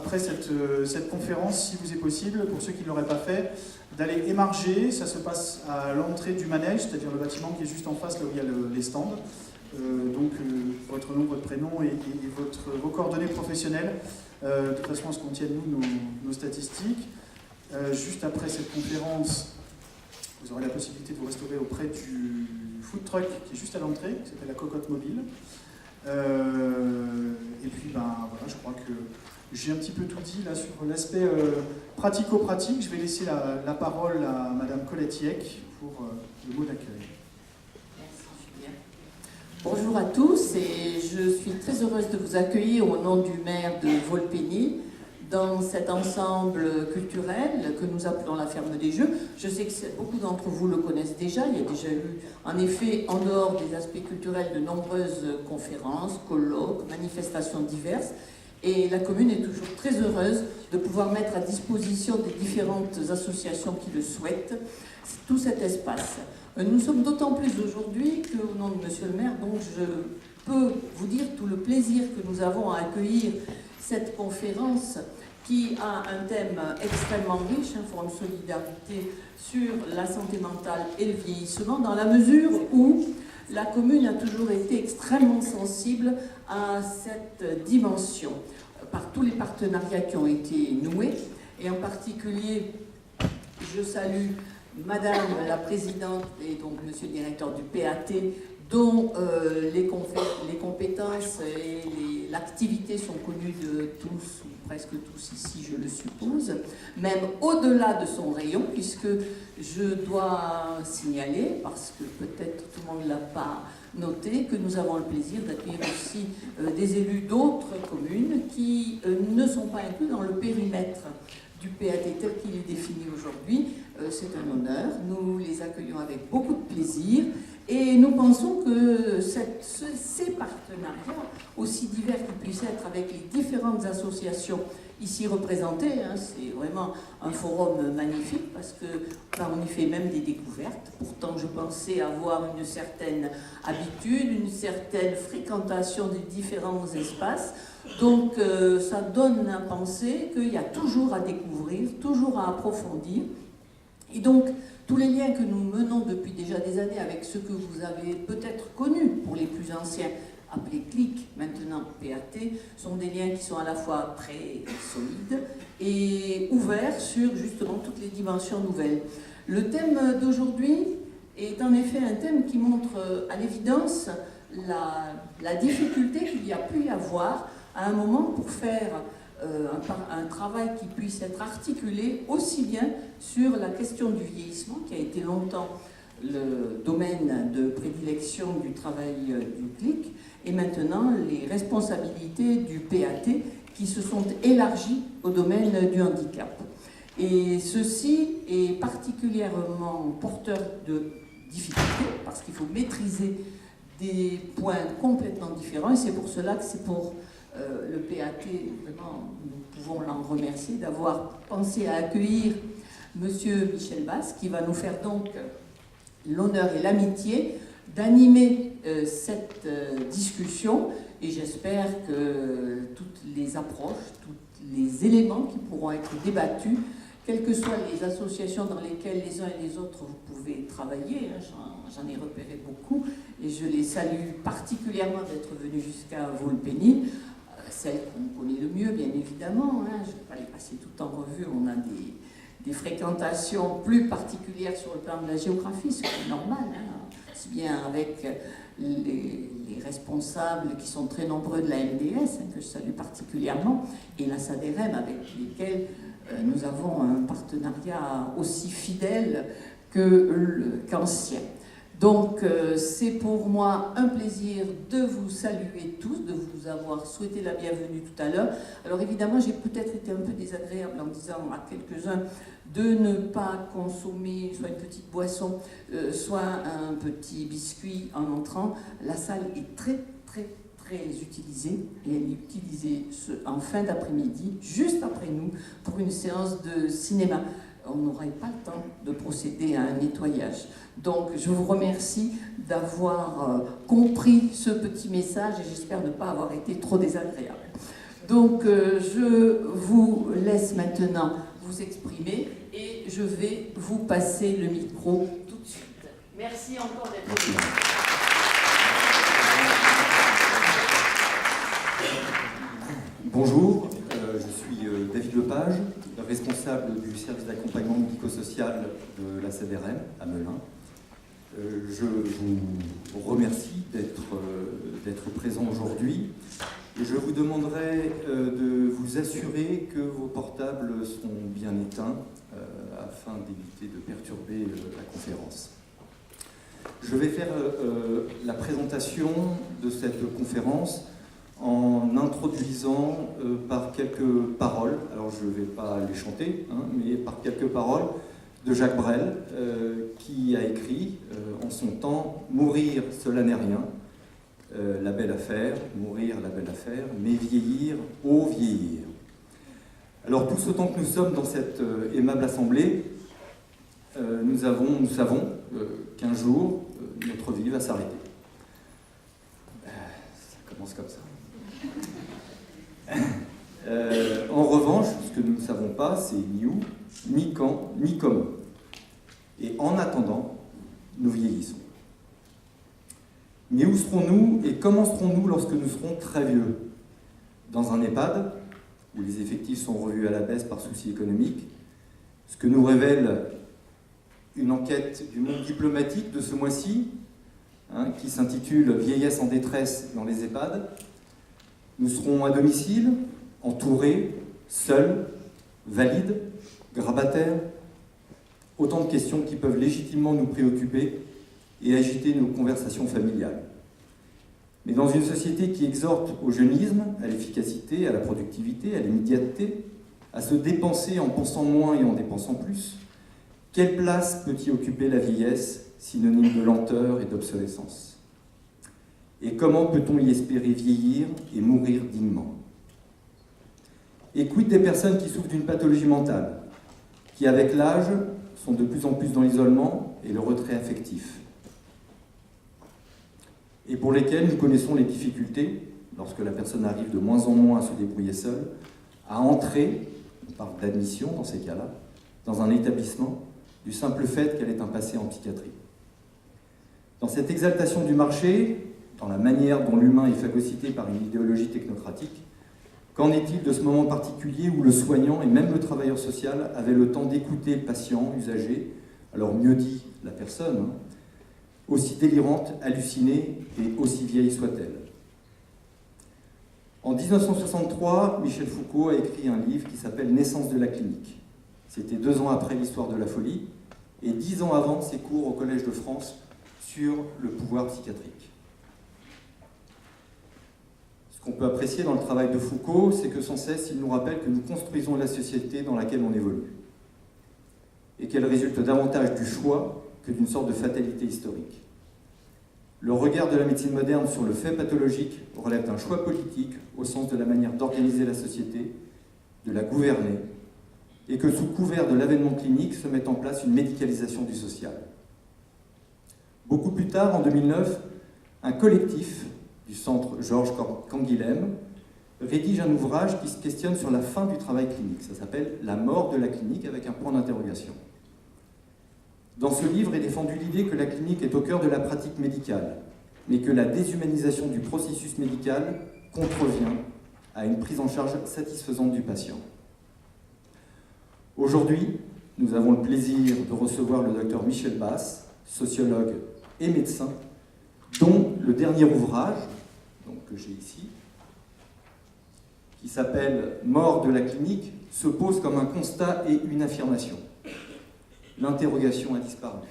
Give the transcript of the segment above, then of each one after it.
après cette conférence, si vous est possible, pour ceux qui ne l'auraient pas fait, d'aller émarger. Ça se passe à l'entrée du manège, c'est-à-dire le bâtiment qui est juste en face, là où il y a les stands. Donc votre nom, votre prénom et vos coordonnées professionnelles, de toute façon à ce qu'on tienne nous nos statistiques. Juste après cette conférence, vous aurez la possibilité de vous restaurer auprès du food truck qui est juste à l'entrée, qui s'appelle la Cocotte Mobile. Et puis voilà, je crois que j'ai un petit peu tout dit là sur l'aspect pratico-pratique. Je vais laisser la parole à Madame Colette Hieck pour le mot d'accueil. Bonjour à tous et je suis très heureuse de vous accueillir au nom du maire de Volpénil dans cet ensemble culturel que nous appelons la Ferme des Jeux. Je sais que beaucoup d'entre vous le connaissent déjà. Il y a déjà eu, en effet, en dehors des aspects culturels, de nombreuses conférences, colloques, manifestations diverses. Et la commune est toujours très heureuse de pouvoir mettre à disposition des différentes associations qui le souhaitent tout cet espace. Nous sommes d'autant plus aujourd'hui qu'au nom de Monsieur le maire, donc je peux vous dire tout le plaisir que nous avons à accueillir cette conférence qui a un thème extrêmement riche, un forum de solidarité sur la santé mentale et le vieillissement, dans la mesure où la commune a toujours été extrêmement sensible à cette dimension, par tous les partenariats qui ont été noués, et en particulier, je salue Madame la Présidente et donc Monsieur le Directeur du PAT, dont les compétences et l'activité sont connues de tous, ou presque tous ici, je le suppose, même au-delà de son rayon, puisque je dois signaler, parce que peut-être tout le monde ne l'a pas noté, que nous avons le plaisir d'accueillir aussi des élus d'autres communes qui ne sont pas inclus dans le périmètre du PAT tel qu'il est défini aujourd'hui. C'est un honneur, nous les accueillons avec beaucoup de plaisir et nous pensons que ces partenariats, aussi divers qu'ils puissent être avec les différentes associations ici représentées, c'est vraiment un forum magnifique parce qu'on y fait même des découvertes. Pourtant, je pensais avoir une certaine habitude, une certaine fréquentation des différents espaces. Donc, ça donne à penser qu'il y a toujours à découvrir, toujours à approfondir. Et donc, tous les liens que nous menons depuis déjà des années avec ceux que vous avez peut-être connus pour les plus anciens, appelés CLIC, maintenant PAT, sont des liens qui sont à la fois très solides et ouverts sur justement toutes les dimensions nouvelles. Le thème d'aujourd'hui est en effet un thème qui montre à l'évidence la difficulté qu'il y a pu y avoir à un moment pour faire un travail qui puisse être articulé aussi bien sur la question du vieillissement, qui a été longtemps le domaine de prédilection du travail du CLIC, et maintenant les responsabilités du PAT qui se sont élargies au domaine du handicap. Et ceci est particulièrement porteur de difficultés, parce qu'il faut maîtriser des points complètement différents, et c'est pour cela que c'est pour le PAT, vraiment, nous pouvons l'en remercier d'avoir pensé à accueillir Monsieur Michel Basse, qui va nous faire donc l'honneur et l'amitié d'animer cette discussion. Et j'espère que toutes les approches, tous les éléments qui pourront être débattus, quelles que soient les associations dans lesquelles les uns et les autres vous pouvez travailler, j'en ai repéré beaucoup, et je les salue particulièrement d'être venus jusqu'à Volpénil. Celle qu'on connaît le mieux, bien évidemment, je ne vais pas les passer tout en revue, on a des fréquentations plus particulières sur le plan de la géographie, ce qui est normal, aussi bien avec les responsables qui sont très nombreux de la MDS, que je salue particulièrement, et la SADRM, avec lesquels nous avons un partenariat aussi fidèle qu'ancien. Donc, c'est pour moi un plaisir de vous saluer tous, de vous avoir souhaité la bienvenue tout à l'heure. Alors évidemment, j'ai peut-être été un peu désagréable en disant à quelques-uns de ne pas consommer soit une petite boisson, soit un petit biscuit en entrant. La salle est très, très, très utilisée, et elle est utilisée en fin d'après-midi, juste après nous, pour une séance de cinéma. On n'aurait pas le temps de procéder à un nettoyage. Donc, je vous remercie d'avoir compris ce petit message et j'espère ne pas avoir été trop désagréable. Donc, je vous laisse maintenant vous exprimer et je vais vous passer le micro tout de suite. Merci encore d'être venu. Bonjour, je suis David Lepage, responsable du service d'accompagnement médico-social de la CDRM à Melun. Je vous remercie d'être présent aujourd'hui et je vous demanderai de vous assurer que vos portables sont bien éteints afin d'éviter de perturber la conférence. Je vais faire la présentation de cette conférence en introduisant par quelques paroles, alors je ne vais pas les chanter, mais par quelques paroles de Jacques Brel, qui a écrit en son temps « Mourir, cela n'est rien, la belle affaire, mourir, la belle affaire, mais vieillir, ô vieillir ». Alors tous autant que nous sommes dans cette aimable assemblée, nous savons qu'un jour, notre vie va s'arrêter. Ça commence comme ça. En revanche, ce que nous ne savons pas, c'est ni où, ni quand, ni comment. Et en attendant, nous vieillissons. Mais où serons-nous et comment serons-nous lorsque nous serons très vieux? Dans un EHPAD, où les effectifs sont revus à la baisse par souci économique, ce que nous révèle une enquête du monde diplomatique de ce mois-ci, qui s'intitule « Vieillesse en détresse dans les EHPAD ». Nous serons à domicile, entourés, seuls, valides, grabataires. Autant de questions qui peuvent légitimement nous préoccuper et agiter nos conversations familiales. Mais dans une société qui exhorte au jeunisme, à l'efficacité, à la productivité, à l'immédiateté, à se dépenser en pensant moins et en dépensant plus, quelle place peut y occuper la vieillesse, synonyme de lenteur et d'obsolescence? Et comment peut-on y espérer vieillir et mourir dignement? Et quid des personnes qui souffrent d'une pathologie mentale, qui avec l'âge sont de plus en plus dans l'isolement et le retrait affectif, et pour lesquelles nous connaissons les difficultés, lorsque la personne arrive de moins en moins à se débrouiller seule, à entrer, on parle d'admission dans ces cas-là, dans un établissement, du simple fait qu'elle ait un passé en psychiatrie. Dans cette exaltation du marché, dans la manière dont l'humain est phagocyté par une idéologie technocratique, qu'en est-il de ce moment particulier où le soignant et même le travailleur social avaient le temps d'écouter le patient usagé, alors mieux dit la personne, aussi délirante, hallucinée et aussi vieille soit-elle? En 1963, Michel Foucault a écrit un livre qui s'appelle « Naissance de la clinique ». C'était 2 ans après l'histoire de la folie et 10 ans avant ses cours au Collège de France sur le pouvoir psychiatrique. Ce qu'on peut apprécier dans le travail de Foucault, c'est que sans cesse, il nous rappelle que nous construisons la société dans laquelle on évolue et qu'elle résulte davantage du choix que d'une sorte de fatalité historique. Le regard de la médecine moderne sur le fait pathologique relève d'un choix politique au sens de la manière d'organiser la société, de la gouverner, et que sous couvert de l'avènement clinique se met en place une médicalisation du social. Beaucoup plus tard, en 2009, un collectif du centre Georges Canguilhem rédige un ouvrage qui se questionne sur la fin du travail clinique. Ça s'appelle « La mort de la clinique » avec un point d'interrogation. Dans ce livre est défendue l'idée que la clinique est au cœur de la pratique médicale, mais que la déshumanisation du processus médical contrevient à une prise en charge satisfaisante du patient. Aujourd'hui, nous avons le plaisir de recevoir le docteur Michel Basse, sociologue et médecin, dont le dernier ouvrage, que j'ai ici, qui s'appelle « Mort de la clinique », se pose comme un constat et une affirmation. L'interrogation a disparu.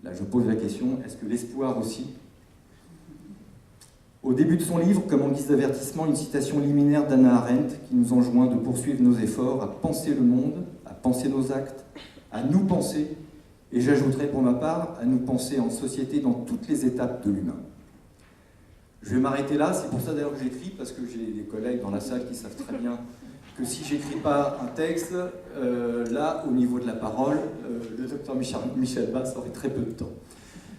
Là, je pose la question, est-ce que l'espoir aussi? Au début de son livre, comme en guise d'avertissement, une citation liminaire d'Hannah Arendt qui nous enjoint de poursuivre nos efforts à penser le monde, à penser nos actes, à nous penser, et j'ajouterai pour ma part, à nous penser en société dans toutes les étapes de l'humain. Je vais m'arrêter là, c'est pour ça d'ailleurs que j'écris, parce que j'ai des collègues dans la salle qui savent très bien que si j'écris pas un texte, là, au niveau de la parole, le docteur Michel Basse aurait très peu de temps.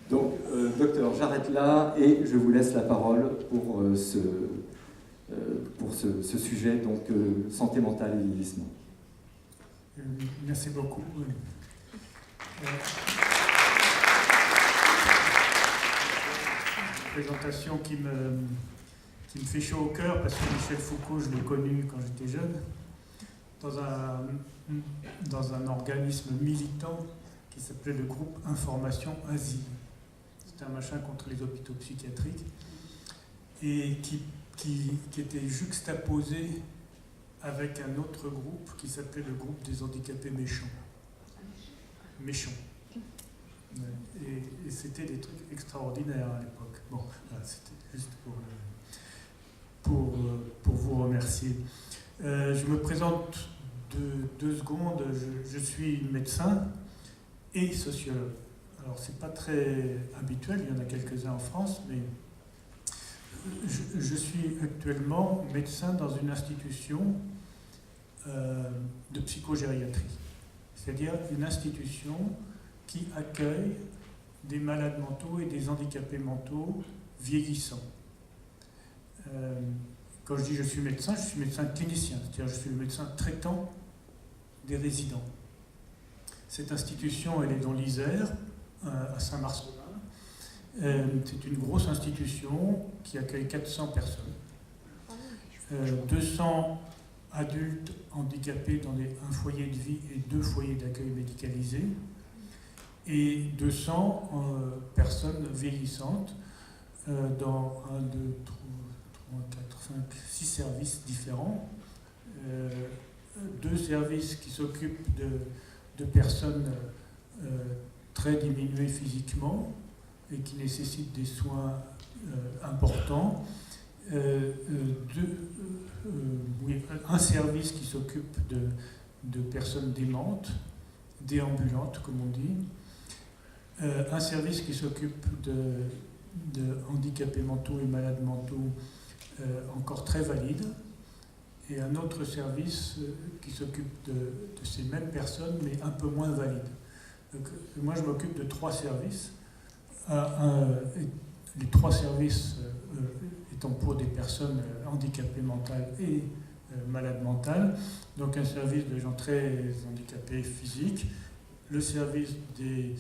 Donc, docteur, j'arrête là et je vous laisse la parole pour pour ce sujet, donc santé mentale et vieillissement. Merci beaucoup. Une présentation qui me fait chaud au cœur parce que Michel Foucault, je l'ai connu quand j'étais jeune, dans un organisme militant qui s'appelait le groupe Information Asile. C'était un machin contre les hôpitaux psychiatriques et qui était juxtaposé avec un autre groupe qui s'appelait le groupe des handicapés méchants. Et c'était des trucs extraordinaires à l'époque. Bon, voilà, c'était juste pour vous remercier. Je me présente deux secondes. Je suis médecin et sociologue. Alors, c'est pas très habituel, il y en a quelques-uns en France, mais je suis actuellement médecin dans une institution de psychogériatrie, c'est-à-dire une institution qui accueille des malades mentaux et des handicapés mentaux vieillissants. Quand je dis je suis médecin clinicien, c'est-à-dire je suis le médecin traitant des résidents. Cette institution, elle est dans l'Isère, à Saint-Marcelin. C'est une grosse institution qui accueille 400 personnes. 200 adultes handicapés dans un foyer de vie et 2 foyers d'accueil médicalisés. Et 200 personnes vieillissantes dans 1, 2, 3, 4, 5, 6 services différents. 2 services qui s'occupent de personnes très diminuées physiquement et qui nécessitent des soins importants. Un service qui s'occupe de personnes démentes, déambulantes comme on dit. Un service qui s'occupe de handicapés mentaux et malades mentaux encore très valides. Et un autre service qui s'occupe de ces mêmes personnes, mais un peu moins valides. Donc, moi, je m'occupe de 3 services. Les 3 services étant pour des personnes handicapées mentales et malades mentales. Donc, un service de gens très handicapés physiques, le service des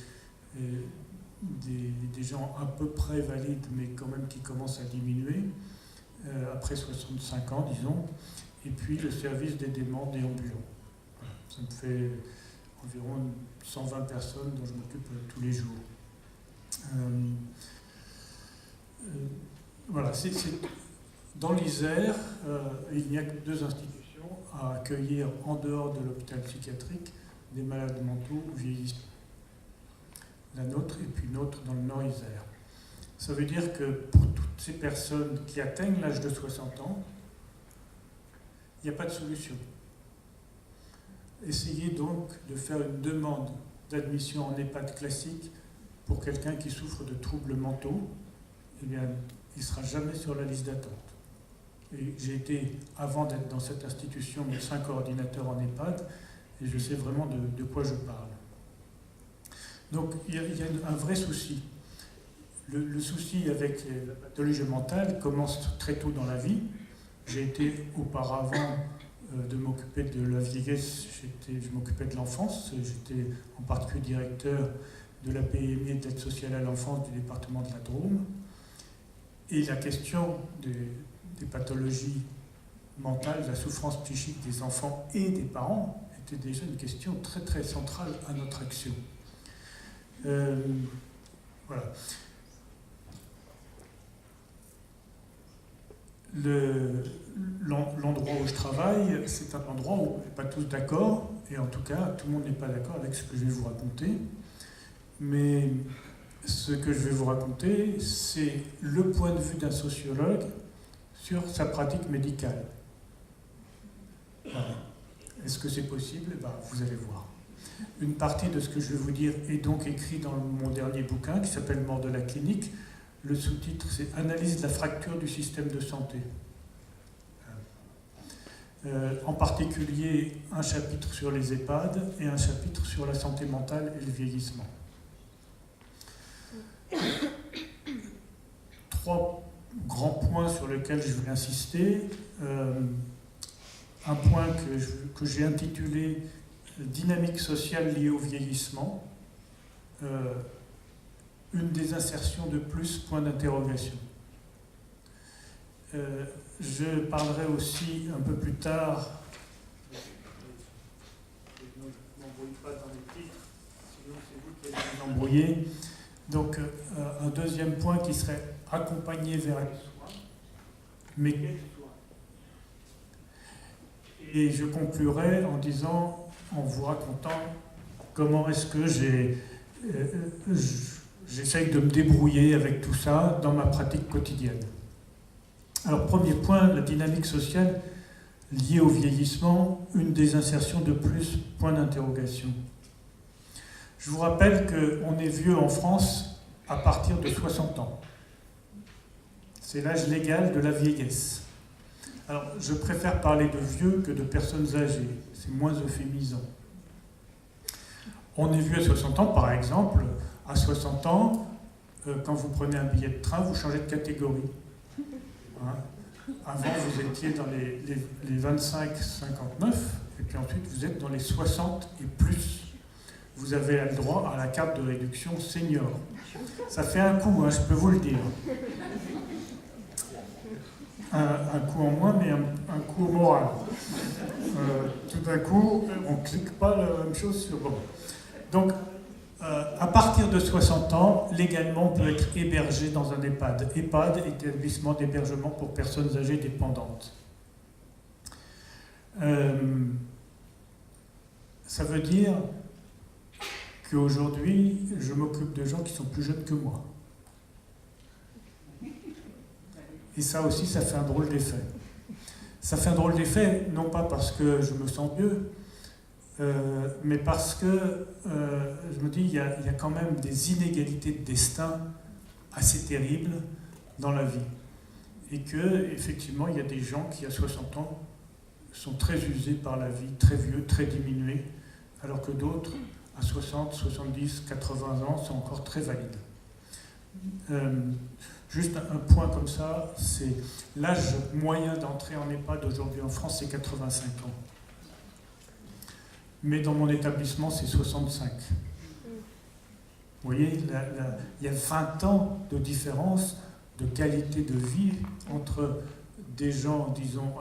gens à peu près valides, mais quand même qui commencent à diminuer, après 65 ans, disons, et puis le service des déments déambulants. Ça me fait environ 120 personnes dont je m'occupe tous les jours. Voilà, dans l'Isère, il n'y a que 2 institutions à accueillir en dehors de l'hôpital psychiatrique des malades mentaux vieillissants. La nôtre et puis une autre dans le Nord-Isère. Ça veut dire que pour toutes ces personnes qui atteignent l'âge de 60 ans, il n'y a pas de solution. Essayez donc de faire une demande d'admission en EHPAD classique pour quelqu'un qui souffre de troubles mentaux, eh bien, il ne sera jamais sur la liste d'attente. Et j'ai été, avant d'être dans cette institution, médecin coordinateur en EHPAD, et je sais vraiment de quoi je parle. Donc, il y a un vrai souci. Le souci avec la pathologie mentale commence très tôt dans la vie. J'ai été auparavant de m'occuper de la vieillesse, je m'occupais de l'enfance, j'étais en particulier directeur de la PMI d'aide sociale à l'enfance du département de la Drôme. Et la question des pathologies mentales, de la souffrance psychique des enfants et des parents était déjà une question très très centrale à notre action. Voilà. L'endroit où je travaille, c'est un endroit où on n'est pas tous d'accord, et en tout cas, tout le monde n'est pas d'accord avec ce que je vais vous raconter. Mais ce que je vais vous raconter, c'est le point de vue d'un sociologue sur sa pratique médicale. Voilà. Est-ce que c'est possible ? Ben, vous allez voir. Une partie de ce que je vais vous dire est donc écrit dans mon dernier bouquin qui s'appelle Mort de la clinique. Le sous-titre, c'est « Analyse de la fracture du système de santé ». En particulier, un chapitre sur les EHPAD et un chapitre sur la santé mentale et le vieillissement. 3 grands points sur lesquels je vais insister. Un point que j'ai intitulé « Dynamique sociale liée au vieillissement ». Une des insertions de plus, point d'interrogation. Je parlerai aussi un peu plus tard, ne m'embrouille pas dans les titres, sinon c'est vous qui allez vous embrouiller. Donc un deuxième point qui serait accompagné vers les soins, mais quels soins? Et je conclurai en disant, en vous racontant comment est-ce que j'essaye de me débrouiller avec tout ça dans ma pratique quotidienne. Alors, premier point, la dynamique sociale liée au vieillissement, une des insertions de plus, point d'interrogation. Je vous rappelle qu'on est vieux en France à partir de 60 ans. C'est l'âge légal de la vieillesse. Alors, je préfère parler de vieux que de personnes âgées, c'est moins euphémisant. On est vieux à 60 ans, par exemple. À 60 ans, quand vous prenez un billet de train, vous changez de catégorie. Hein? Avant, vous étiez dans les 25-59, et puis ensuite, vous êtes dans les 60 et plus. Vous avez le droit à la carte de réduction senior. Ça fait un coup, hein, je peux vous le dire. Un coup en moins, mais un coup au moral. Tout d'un coup, on ne clique pas la même chose sur... Bon. Donc, à partir de 60 ans, légalement, on peut être hébergé dans un EHPAD. EHPAD, établissement d'hébergement pour personnes âgées dépendantes. Ça veut dire qu'aujourd'hui, je m'occupe de gens qui sont plus jeunes que moi. Et ça aussi, ça fait un drôle d'effet. Ça fait un drôle d'effet, non pas parce que je me sens mieux, mais parce que je me dis il y a quand même des inégalités de destin assez terribles dans la vie. Et que, effectivement, il y a des gens qui, à 60 ans, sont très usés par la vie, très vieux, très diminués, alors que d'autres, à 60, 70, 80 ans, sont encore très valides. Juste un point comme ça, c'est l'âge moyen d'entrée en EHPAD aujourd'hui en France, c'est 85 ans. Mais dans mon établissement, c'est 65. Vous voyez, il y a 20 ans de différence de qualité de vie entre des gens, disons,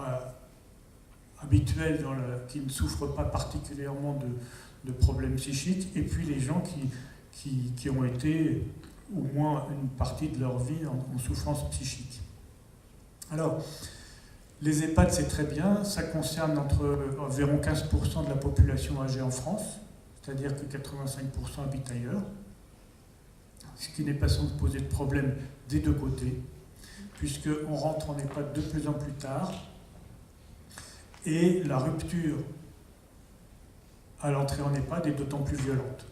habituels, qui ne souffrent pas particulièrement de problèmes psychiques, et puis les gens qui ont été, au moins une partie de leur vie, en souffrance psychique. Alors, les EHPAD, c'est très bien, ça concerne environ 15% de la population âgée en France, c'est-à-dire que 85% habitent ailleurs, ce qui n'est pas sans poser de problème des deux côtés, puisqu'on rentre en EHPAD de plus en plus tard, et la rupture à l'entrée en EHPAD est d'autant plus violente.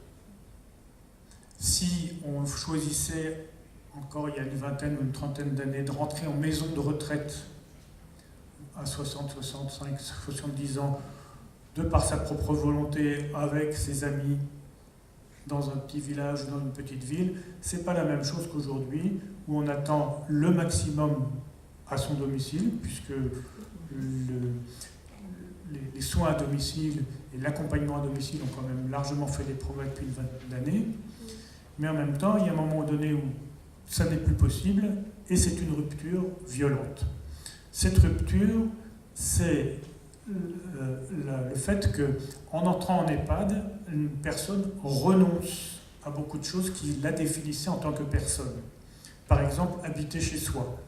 Si on choisissait, encore il y a une vingtaine ou une trentaine d'années, de rentrer en maison de retraite à 60, 65, 70 ans, de par sa propre volonté, avec ses amis, dans un petit village ou dans une petite ville, c'est pas la même chose qu'aujourd'hui, où on attend le maximum à son domicile, puisque les soins à domicile et l'accompagnement à domicile ont quand même largement fait des progrès depuis une vingtaine d'années. Mais en même temps, il y a un moment donné où ça n'est plus possible, et c'est une rupture violente. Cette rupture, c'est le fait qu'en entrant en EHPAD, une personne renonce à beaucoup de choses qui la définissaient en tant que personne. Par exemple, habiter chez soi,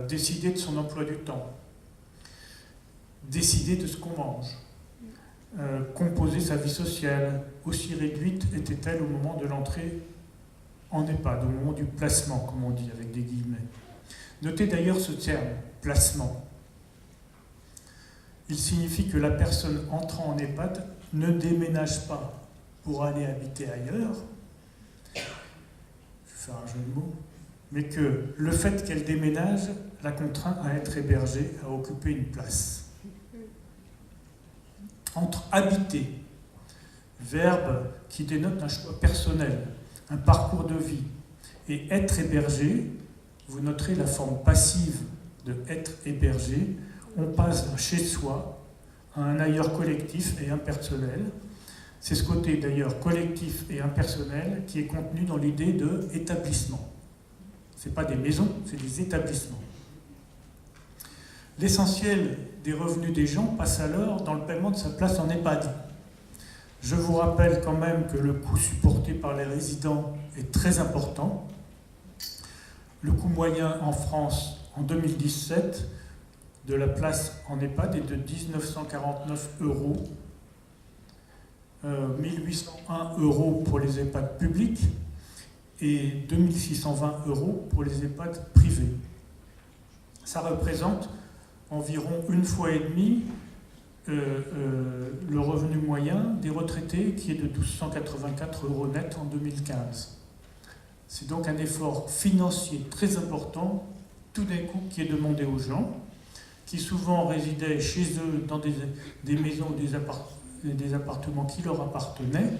décider de son emploi du temps, décider de ce qu'on mange, composer sa vie sociale, aussi réduite était-elle au moment de l'entrée en EHPAD, au moment du placement, comme on dit avec des guillemets. Notez d'ailleurs ce terme, placement. Il signifie que la personne entrant en EHPAD ne déménage pas pour aller habiter ailleurs, je vais faire un jeu de mots, mais que le fait qu'elle déménage la contraint à être hébergée, à occuper une place. Entre habiter, verbe qui dénote un choix personnel, un parcours de vie, et être hébergé, vous noterez la forme passive de être hébergé. On passe d'un chez soi à un ailleurs collectif et impersonnel. C'est ce côté d'ailleurs collectif et impersonnel qui est contenu dans l'idée de établissement. Ce n'est pas des maisons, c'est des établissements. L'essentiel des revenus des gens passe alors dans le paiement de sa place en EHPAD. Je vous rappelle quand même que le coût supporté par les résidents est très important. Le coût moyen en France en 2017 de la place en EHPAD est de 1949 €, 1801 € pour les EHPAD publics et 2620 € pour les EHPAD privés. Ça représente environ 1,5 fois le revenu moyen des retraités qui est de 1284 € net en 2015. C'est donc un effort financier très important, tout d'un coup, qui est demandé aux gens, qui souvent résidaient chez eux dans des maisons ou des appartements qui leur appartenaient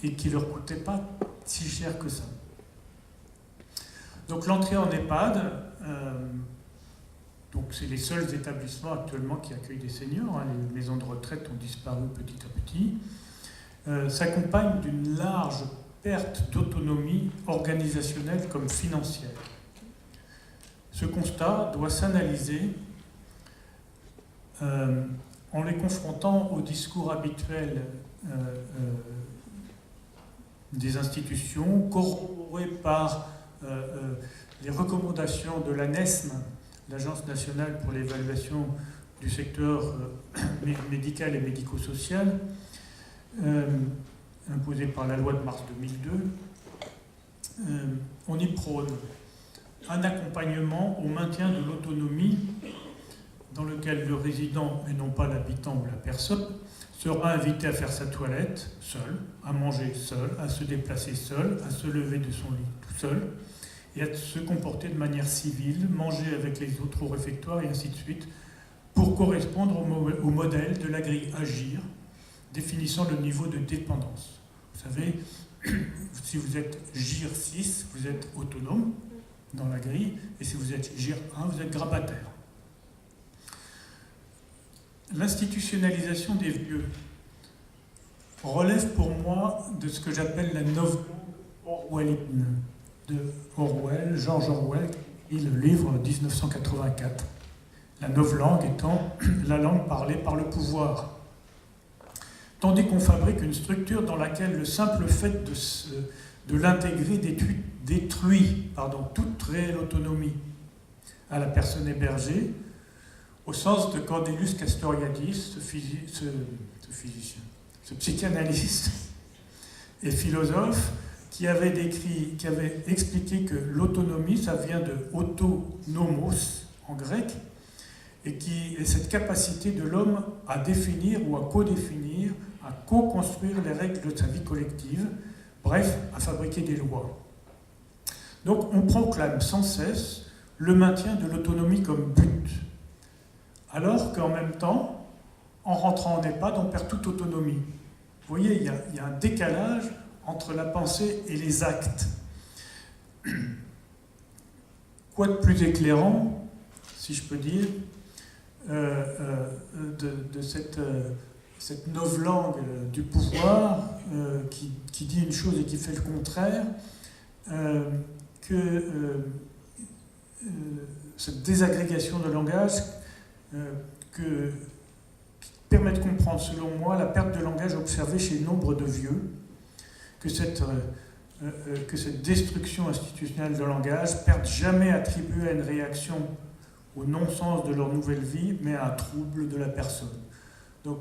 et qui ne leur coûtaient pas si cher que ça. Donc l'entrée en EHPAD, donc c'est les seuls établissements actuellement qui accueillent des seniors, hein, les maisons de retraite ont disparu petit à petit, s'accompagne d'une large perte d'autonomie organisationnelle comme financière. Ce constat doit s'analyser en les confrontant au discours habituel des institutions, corroboré par les recommandations de l'ANESM, l'Agence nationale pour l'évaluation du secteur médical et médico-social, imposée par la loi de mars 2002, on y prône un accompagnement au maintien de l'autonomie dans lequel le résident, et non pas l'habitant ou la personne, sera invité à faire sa toilette seul, à manger seul, à se déplacer seul, à se lever de son lit tout seul, et à se comporter de manière civile, manger avec les autres au réfectoire, et ainsi de suite, pour correspondre au modèle de la grille Agir, définissant le niveau de dépendance. Vous savez, si vous êtes GIR 6, vous êtes autonome dans la grille, et si vous êtes GIR 1, vous êtes grabataire. L'institutionnalisation des vieux relève pour moi de ce que j'appelle la novlangue orwellienne de Orwell, George Orwell, et le livre 1984. La novlangue étant la langue parlée par le pouvoir. Tandis qu'on fabrique une structure dans laquelle le simple fait de l'intégrer détruit toute réelle autonomie à la personne hébergée, au sens de Cordelius Castoriadis, ce psychanalyste et philosophe qui avait expliqué que l'autonomie, ça vient de autonomos en grec, et qui est cette capacité de l'homme à définir ou à co-définir, à co-construire les règles de sa vie collective, bref, à fabriquer des lois. Donc on proclame sans cesse le maintien de l'autonomie comme but, alors qu'en même temps, en rentrant en EHPAD, on perd toute autonomie. Vous voyez, il y a un décalage entre la pensée et les actes. Quoi de plus éclairant, si je peux dire, de cette novlangue du pouvoir qui dit une chose et qui fait le contraire, que cette désagrégation de langage qui permet de comprendre, selon moi, la perte de langage observée chez nombre de vieux, que cette destruction institutionnelle de langage perde jamais attribué à une réaction au non-sens de leur nouvelle vie, mais à un trouble de la personne. Donc,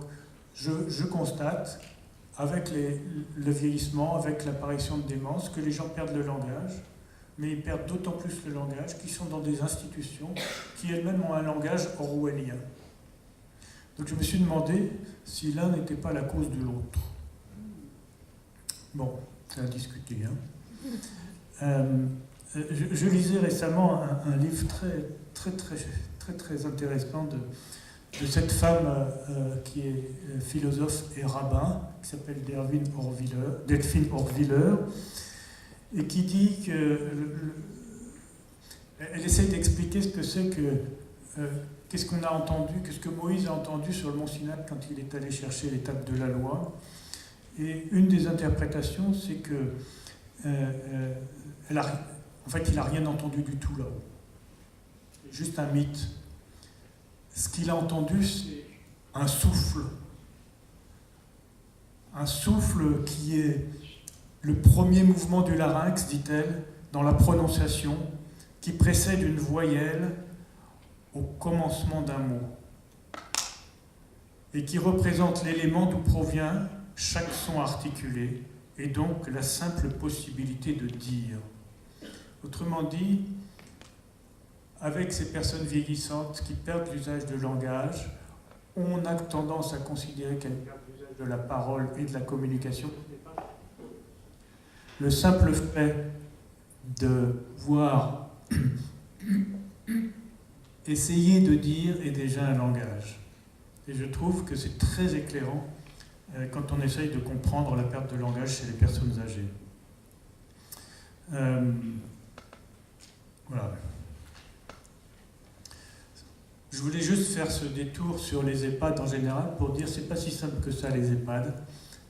je constate, avec le vieillissement, avec l'apparition de démence, que les gens perdent le langage, mais ils perdent d'autant plus le langage qu'ils sont dans des institutions qui elles-mêmes ont un langage orwellien. Donc je me suis demandé si l'un n'était pas la cause de l'autre. Bon, c'est à discuter. Hein. Je lisais récemment un livre très intéressant de cette femme qui est philosophe et rabbin, qui s'appelle Delphine Orviller, et qui dit que Elle essaie d'expliquer ce que c'est que... qu'est-ce qu'on a entendu, qu'est-ce que Moïse a entendu sur le mont Sinaï quand il est allé chercher l'étape de la loi. Et une des interprétations, c'est que en fait, il n'a rien entendu du tout là-haut. C'est juste un mythe. Ce qu'il a entendu, c'est un souffle. Un souffle qui est le premier mouvement du larynx, dit-elle, dans la prononciation, qui précède une voyelle au commencement d'un mot, et qui représente l'élément d'où provient chaque son articulé, et donc la simple possibilité de dire. Autrement dit, avec ces personnes vieillissantes qui perdent l'usage de langage, on a tendance à considérer qu'elles perdent l'usage de la parole et de la communication. Le simple fait de voir essayer de dire est déjà un langage. Et je trouve que c'est très éclairant quand on essaye de comprendre la perte de langage chez les personnes âgées. Voilà. Je voulais juste faire ce détour sur les EHPAD en général pour dire que c'est pas si simple que ça, les EHPAD.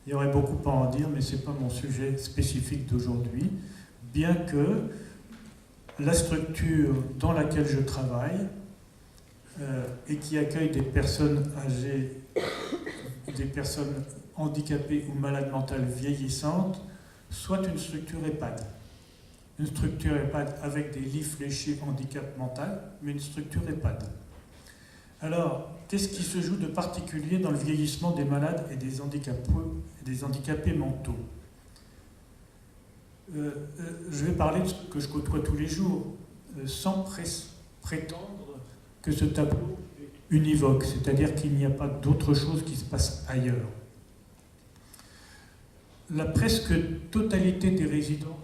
Il y aurait beaucoup à en dire, mais ce n'est pas mon sujet spécifique d'aujourd'hui, bien que la structure dans laquelle je travaille et qui accueille des personnes âgées, des personnes handicapées ou malades mentales vieillissantes, soit une structure EHPAD. Une structure EHPAD avec des lits fléchés handicap mental, mais une structure EHPAD. Alors, qu'est-ce qui se joue de particulier dans le vieillissement des malades et des handicapés mentaux ? Je vais parler de ce que je côtoie tous les jours, sans prétendre que ce tableau est univoque, c'est-à-dire qu'il n'y a pas d'autre chose qui se passe ailleurs. La presque totalité des résidents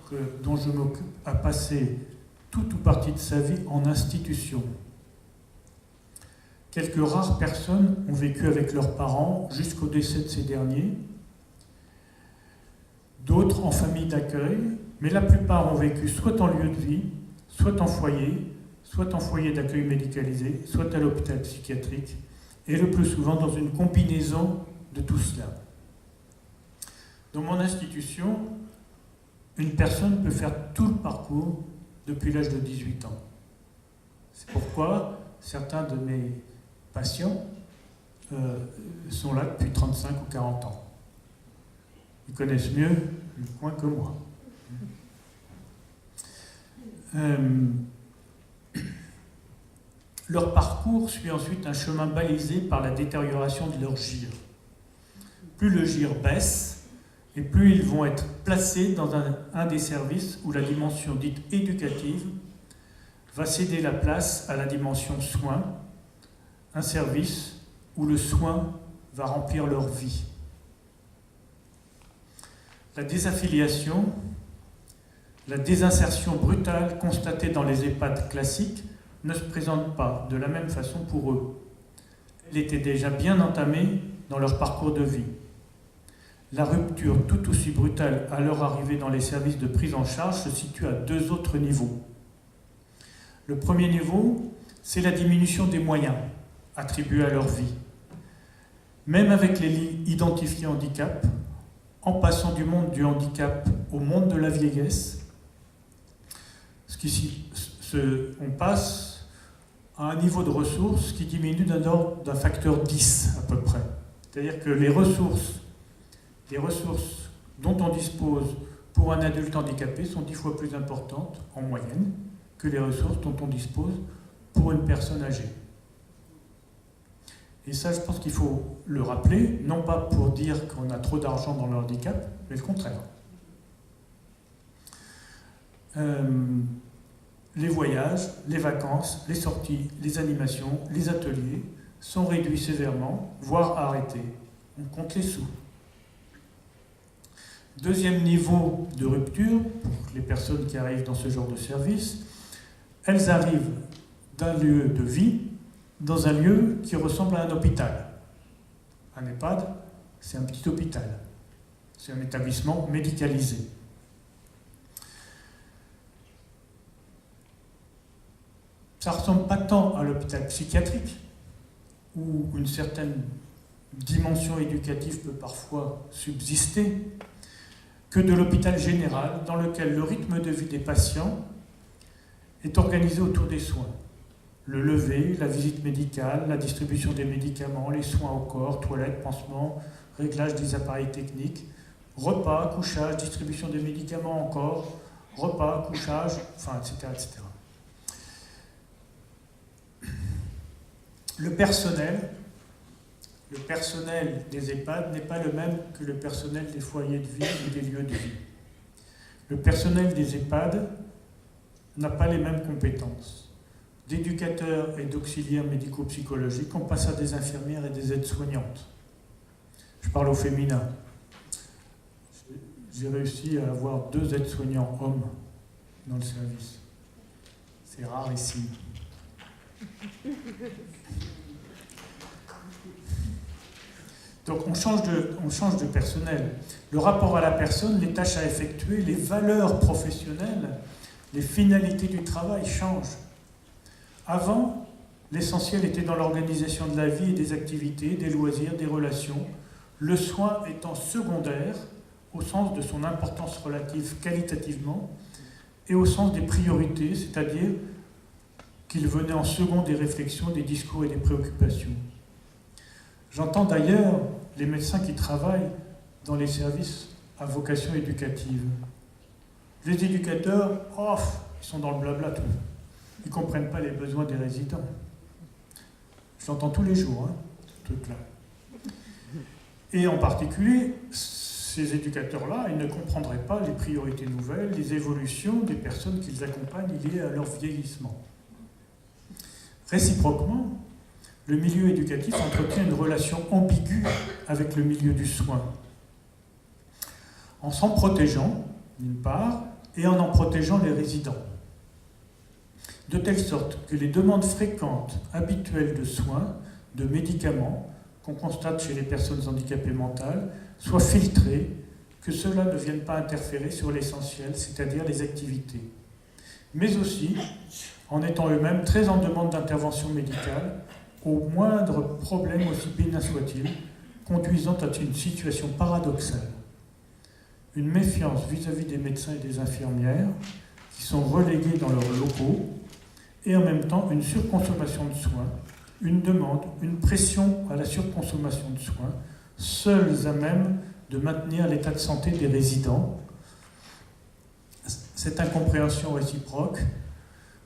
dont je m'occupe a passé toute ou partie de sa vie en institution. Quelques rares personnes ont vécu avec leurs parents jusqu'au décès de ces derniers, d'autres en famille d'accueil, mais la plupart ont vécu soit en lieu de vie, soit en foyer d'accueil médicalisé, soit à l'hôpital psychiatrique, et le plus souvent dans une combinaison de tout cela. Dans mon institution, une personne peut faire tout le parcours depuis l'âge de 18 ans. C'est pourquoi certains de mes patients sont là depuis 35 ou 40 ans. Ils connaissent mieux le coin que moi. Leur parcours suit ensuite un chemin balisé par la détérioration de leur gire. Plus le gire baisse, et plus ils vont être placés dans un des services où la dimension dite éducative va céder la place à la dimension soin, un service où le soin va remplir leur vie. La désaffiliation, la désinsertion brutale constatée dans les EHPAD classiques ne se présente pas de la même façon pour eux. Elle était déjà bien entamée dans leur parcours de vie. La rupture tout aussi brutale à leur arrivée dans les services de prise en charge se situe à deux autres niveaux. Le premier niveau, c'est la diminution des moyens attribués à leur vie. Même avec les lits identifiés handicap, en passant du monde du handicap au monde de la vieillesse, on passe à un niveau de ressources qui diminue d'un facteur 10 à peu près. C'est-à-dire que les ressources dont on dispose pour un adulte handicapé sont 10 fois plus importantes en moyenne que les ressources dont on dispose pour une personne âgée. Et ça, je pense qu'il faut le rappeler, non pas pour dire qu'on a trop d'argent dans le handicap, mais le contraire. Les voyages, les vacances, les sorties, les animations, les ateliers sont réduits sévèrement, voire arrêtés. On compte les sous. Deuxième niveau de rupture, pour les personnes qui arrivent dans ce genre de service, elles arrivent d'un lieu de vie dans un lieu qui ressemble à un hôpital. Un EHPAD, c'est un petit hôpital. C'est un établissement médicalisé. Ça ne ressemble pas tant à l'hôpital psychiatrique, où une certaine dimension éducative peut parfois subsister, que de l'hôpital général, dans lequel le rythme de vie des patients est organisé autour des soins. Le lever, la visite médicale, la distribution des médicaments, les soins au corps, toilettes, pansements, réglage des appareils techniques, repas, couchage, distribution des médicaments encore, repas, couchage, enfin, etc., etc. Le personnel des EHPAD n'est pas le même que le personnel des foyers de vie ou des lieux de vie. Le personnel des EHPAD n'a pas les mêmes compétences. D'éducateurs et d'auxiliaires médico-psychologiques, on passe à des infirmières et des aides-soignantes. Je parle au féminin. J'ai réussi à avoir 2 aides-soignants hommes dans le service. C'est rarissime. Donc on change de personnel. Le rapport à la personne, les tâches à effectuer, les valeurs professionnelles, les finalités du travail changent. Avant, l'essentiel était dans l'organisation de la vie et des activités, des loisirs, des relations, le soin étant secondaire au sens de son importance relative qualitativement et au sens des priorités, c'est-à-dire qu'il venait en second des réflexions, des discours et des préoccupations. J'entends d'ailleurs les médecins qui travaillent dans les services à vocation éducative. Les éducateurs, ils sont dans le blabla tout. Ils ne comprennent pas les besoins des résidents. Je l'entends tous les jours, ce truc-là. Et en particulier, ces éducateurs-là, ils ne comprendraient pas les priorités nouvelles, les évolutions des personnes qu'ils accompagnent liées à leur vieillissement. Réciproquement, le milieu éducatif entretient une relation ambiguë avec le milieu du soin, en s'en protégeant, d'une part, et en protégeant les résidents. De telle sorte que les demandes fréquentes, habituelles de soins, de médicaments, qu'on constate chez les personnes handicapées mentales, soient filtrées, que cela ne vienne pas interférer sur l'essentiel, c'est-à-dire les activités. Mais aussi, en étant eux-mêmes très en demande d'intervention médicale, au moindre problème, aussi bénin soit-il, conduisant à une situation paradoxale. Une méfiance vis-à-vis des médecins et des infirmières, qui sont relégués dans leurs locaux, et en même temps une surconsommation de soins, une demande, une pression à la surconsommation de soins, seuls à même de maintenir l'état de santé des résidents. Cette incompréhension réciproque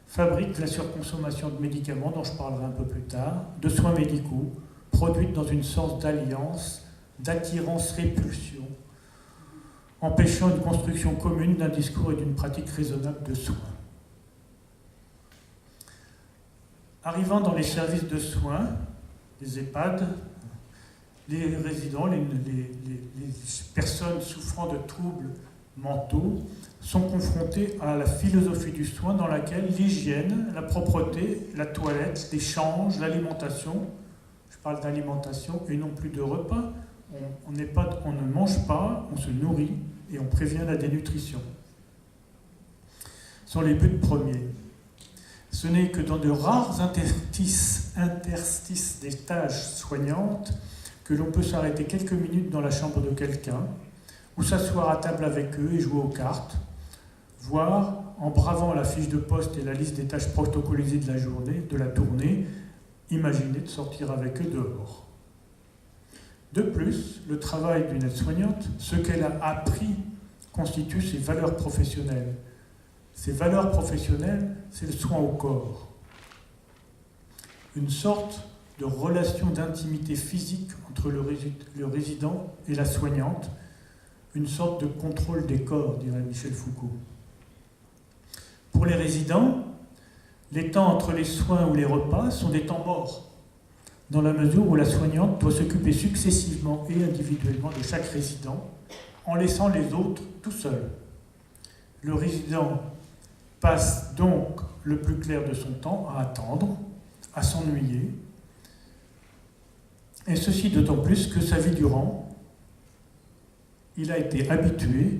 fabrique la surconsommation de médicaments, dont je parlerai un peu plus tard, de soins médicaux, produite dans une sorte d'alliance, d'attirance-répulsion, empêchant une construction commune d'un discours et d'une pratique raisonnable de soins. Arrivant dans les services de soins, les EHPAD, les résidents, les personnes souffrant de troubles mentaux sont confrontés à la philosophie du soin dans laquelle l'hygiène, la propreté, la toilette, l'échange, l'alimentation, je parle d'alimentation et non plus de repas, on ne mange pas, on se nourrit et on prévient la dénutrition. Ce sont les buts premiers. Ce n'est que dans de rares interstices des tâches soignantes que l'on peut s'arrêter quelques minutes dans la chambre de quelqu'un, ou s'asseoir à table avec eux et jouer aux cartes, voire, en bravant la fiche de poste et la liste des tâches protocolisées de la tournée, imaginer de sortir avec eux dehors. De plus, le travail d'une aide-soignante, ce qu'elle a appris, constitue ses valeurs professionnelles. Ces valeurs professionnelles, c'est le soin au corps. Une sorte de relation d'intimité physique entre le résident et la soignante, une sorte de contrôle des corps, dirait Michel Foucault. Pour les résidents, les temps entre les soins ou les repas sont des temps morts, dans la mesure où la soignante doit s'occuper successivement et individuellement de chaque résident, en laissant les autres tout seuls. Le résident passe donc le plus clair de son temps à attendre, à s'ennuyer, et ceci d'autant plus que sa vie durant, il a été habitué,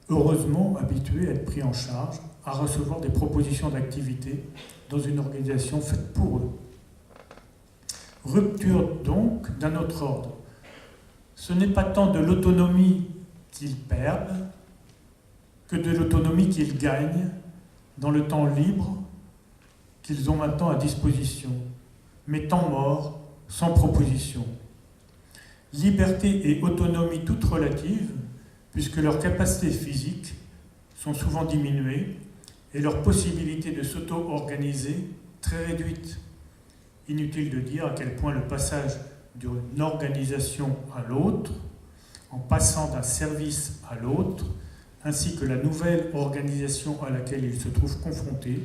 heureusement habitué à être pris en charge, à recevoir des propositions d'activité dans une organisation faite pour eux. Rupture donc d'un autre ordre. Ce n'est pas tant de l'autonomie qu'ils perdent que de l'autonomie qu'ils gagnent dans le temps libre qu'ils ont maintenant à disposition, mais temps mort, sans proposition. Liberté et autonomie toutes relatives, puisque leurs capacités physiques sont souvent diminuées et leurs possibilités de s'auto-organiser très réduites. Inutile de dire à quel point le passage d'une organisation à l'autre, en passant d'un service à l'autre, ainsi que la nouvelle organisation à laquelle ils se trouvent confrontés,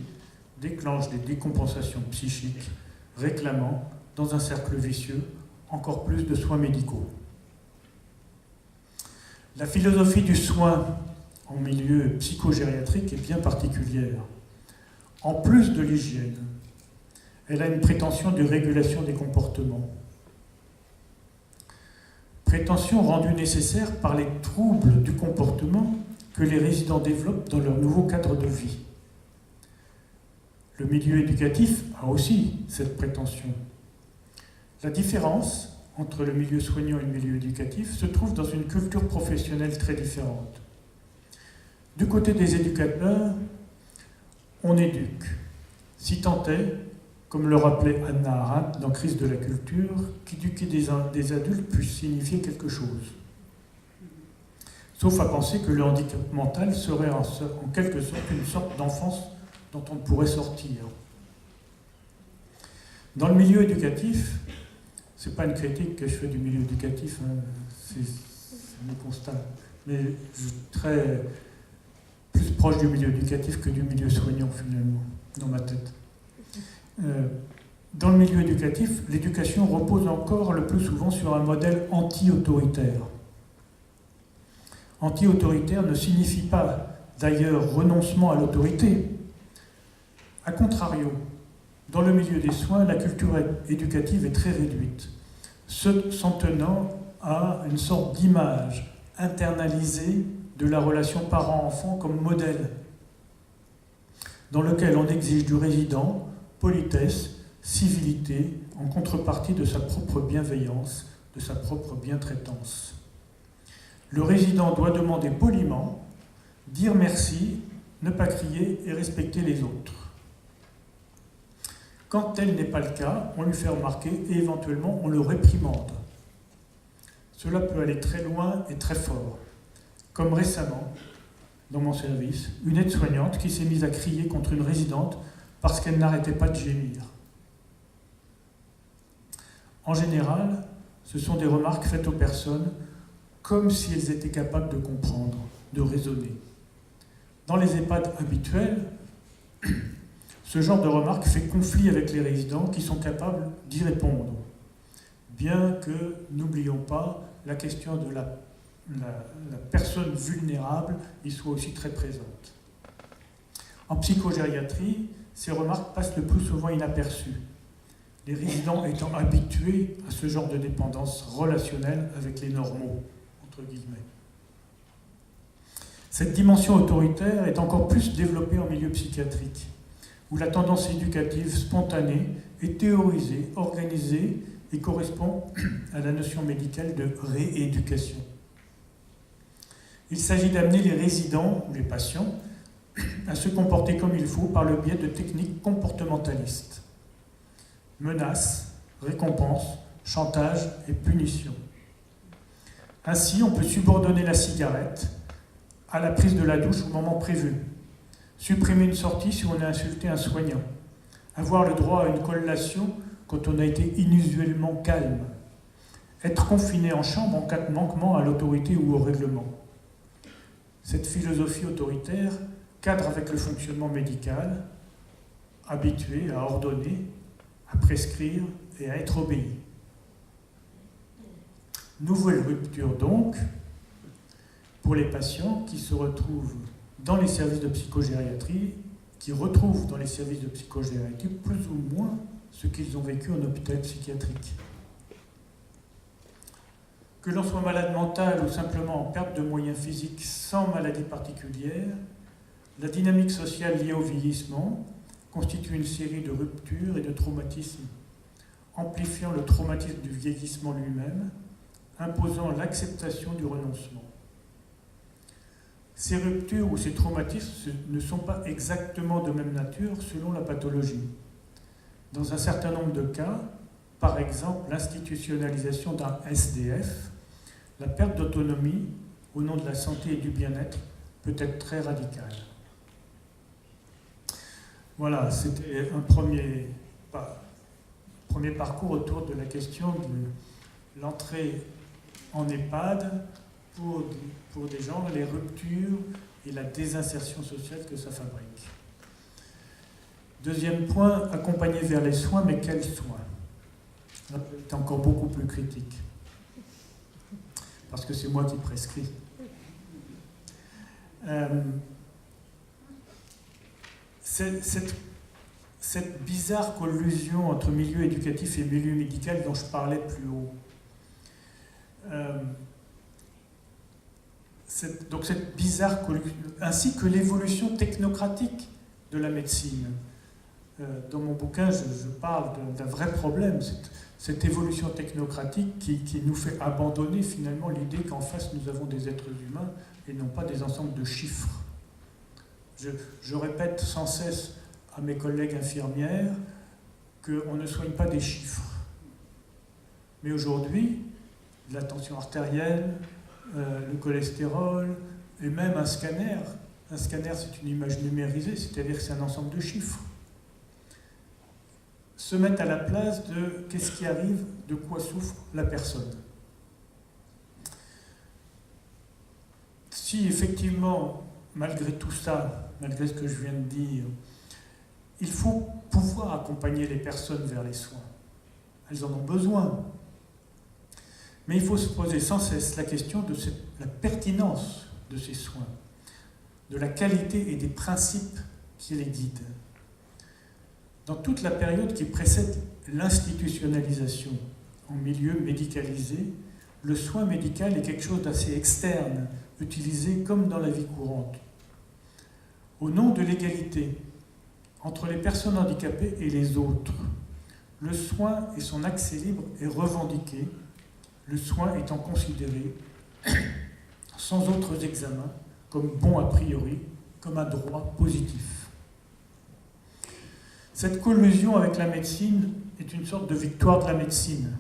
déclenche des décompensations psychiques, réclamant, dans un cercle vicieux, encore plus de soins médicaux. La philosophie du soin en milieu psychogériatrique est bien particulière. En plus de l'hygiène, elle a une prétention de régulation des comportements. Prétention rendue nécessaire par les troubles du comportement que les résidents développent dans leur nouveau cadre de vie. Le milieu éducatif a aussi cette prétention. La différence entre le milieu soignant et le milieu éducatif se trouve dans une culture professionnelle très différente. Du côté des éducateurs, on éduque, si tant est, comme le rappelait Hannah Arendt dans Crise de la culture, qu'éduquer des adultes puisse signifier quelque chose. Sauf à penser que le handicap mental serait en quelque sorte une sorte d'enfance dont on ne pourrait sortir. Dans le milieu éducatif, ce n'est pas une critique que je fais du milieu éducatif, hein, c'est un constat, mais je suis plus proche du milieu éducatif que du milieu soignant finalement, dans ma tête. Dans le milieu éducatif, l'éducation repose encore le plus souvent sur un modèle anti-autoritaire. Anti-autoritaire ne signifie pas d'ailleurs renoncement à l'autorité. A contrario, dans le milieu des soins, la culture éducative est très réduite, s'en tenant à une sorte d'image internalisée de la relation parent-enfant comme modèle, dans lequel on exige du résident politesse, civilité, en contrepartie de sa propre bienveillance, de sa propre bientraitance. Le résident doit demander poliment, dire merci, ne pas crier et respecter les autres. Quand tel n'est pas le cas, on lui fait remarquer et éventuellement on le réprimande. Cela peut aller très loin et très fort. Comme récemment, dans mon service, une aide-soignante qui s'est mise à crier contre une résidente parce qu'elle n'arrêtait pas de gémir. En général, ce sont des remarques faites aux personnes comme si elles étaient capables de comprendre, de raisonner. Dans les EHPAD habituels, ce genre de remarques fait conflit avec les résidents qui sont capables d'y répondre, bien que, n'oublions pas, la question de la personne vulnérable y soit aussi très présente. En psychogériatrie, ces remarques passent le plus souvent inaperçues, les résidents étant habitués à ce genre de dépendance relationnelle avec les normaux, entre guillemets. Cette dimension autoritaire est encore plus développée en milieu psychiatrique, où la tendance éducative spontanée est théorisée, organisée et correspond à la notion médicale de rééducation. Il s'agit d'amener les résidents ou les patients à se comporter comme il faut par le biais de techniques comportementalistes. Menaces, récompenses, chantage et punition. Ainsi, on peut subordonner la cigarette à la prise de la douche au moment prévu, supprimer une sortie si on a insulté un soignant, avoir le droit à une collation quand on a été inusuellement calme, être confiné en chambre en cas de manquement à l'autorité ou au règlement. Cette philosophie autoritaire cadre avec le fonctionnement médical, habitué à ordonner, à prescrire et à être obéi. Nouvelle rupture donc pour les patients qui se retrouvent dans les services de psychogériatrie, qui retrouvent dans les services de psychogériatrie plus ou moins ce qu'ils ont vécu en hôpital psychiatrique. Que l'on soit malade mental ou simplement en perte de moyens physiques sans maladie particulière, la dynamique sociale liée au vieillissement constitue une série de ruptures et de traumatismes, amplifiant le traumatisme du vieillissement lui-même, imposant l'acceptation du renoncement. Ces ruptures ou ces traumatismes ne sont pas exactement de même nature selon la pathologie. Dans un certain nombre de cas, par exemple l'institutionnalisation d'un SDF, la perte d'autonomie au nom de la santé et du bien-être peut être très radicale. Voilà, c'était un premier parcours autour de la question de l'entrée en EHPAD pour des gens, les ruptures et la désinsertion sociale que ça fabrique. Deuxième point, accompagner vers les soins, mais quels soins? C'est encore beaucoup plus critique, parce que c'est moi qui prescris. Cette bizarre collusion entre milieu éducatif et milieu médical dont je parlais plus haut, cette bizarre collusion, ainsi que l'évolution technocratique de la médecine. Dans mon bouquin, je parle d'un vrai problème, cette évolution technocratique qui nous fait abandonner finalement l'idée qu'en face nous avons des êtres humains et non pas des ensembles de chiffres. Je répète sans cesse à mes collègues infirmières qu'on ne soigne pas des chiffres. Mais aujourd'hui, la tension artérielle, le cholestérol, et même un scanner c'est une image numérisée, c'est-à-dire que c'est un ensemble de chiffres, se mettent à la place de qu'est-ce qui arrive, de quoi souffre la personne. Si effectivement, malgré tout ça, malgré ce que je viens de dire, il faut pouvoir accompagner les personnes vers les soins. Elles en ont besoin. Mais il faut se poser sans cesse la question de la pertinence de ces soins, de la qualité et des principes qui les guident. Dans toute la période qui précède l'institutionnalisation en milieu médicalisé, le soin médical est quelque chose d'assez externe, utilisé comme dans la vie courante. Au nom de l'égalité entre les personnes handicapées et les autres, le soin et son accès libre est revendiqué, le soin étant considéré, sans autres examens, comme bon a priori, comme un droit positif. Cette collusion avec la médecine est une sorte de victoire de la médecine,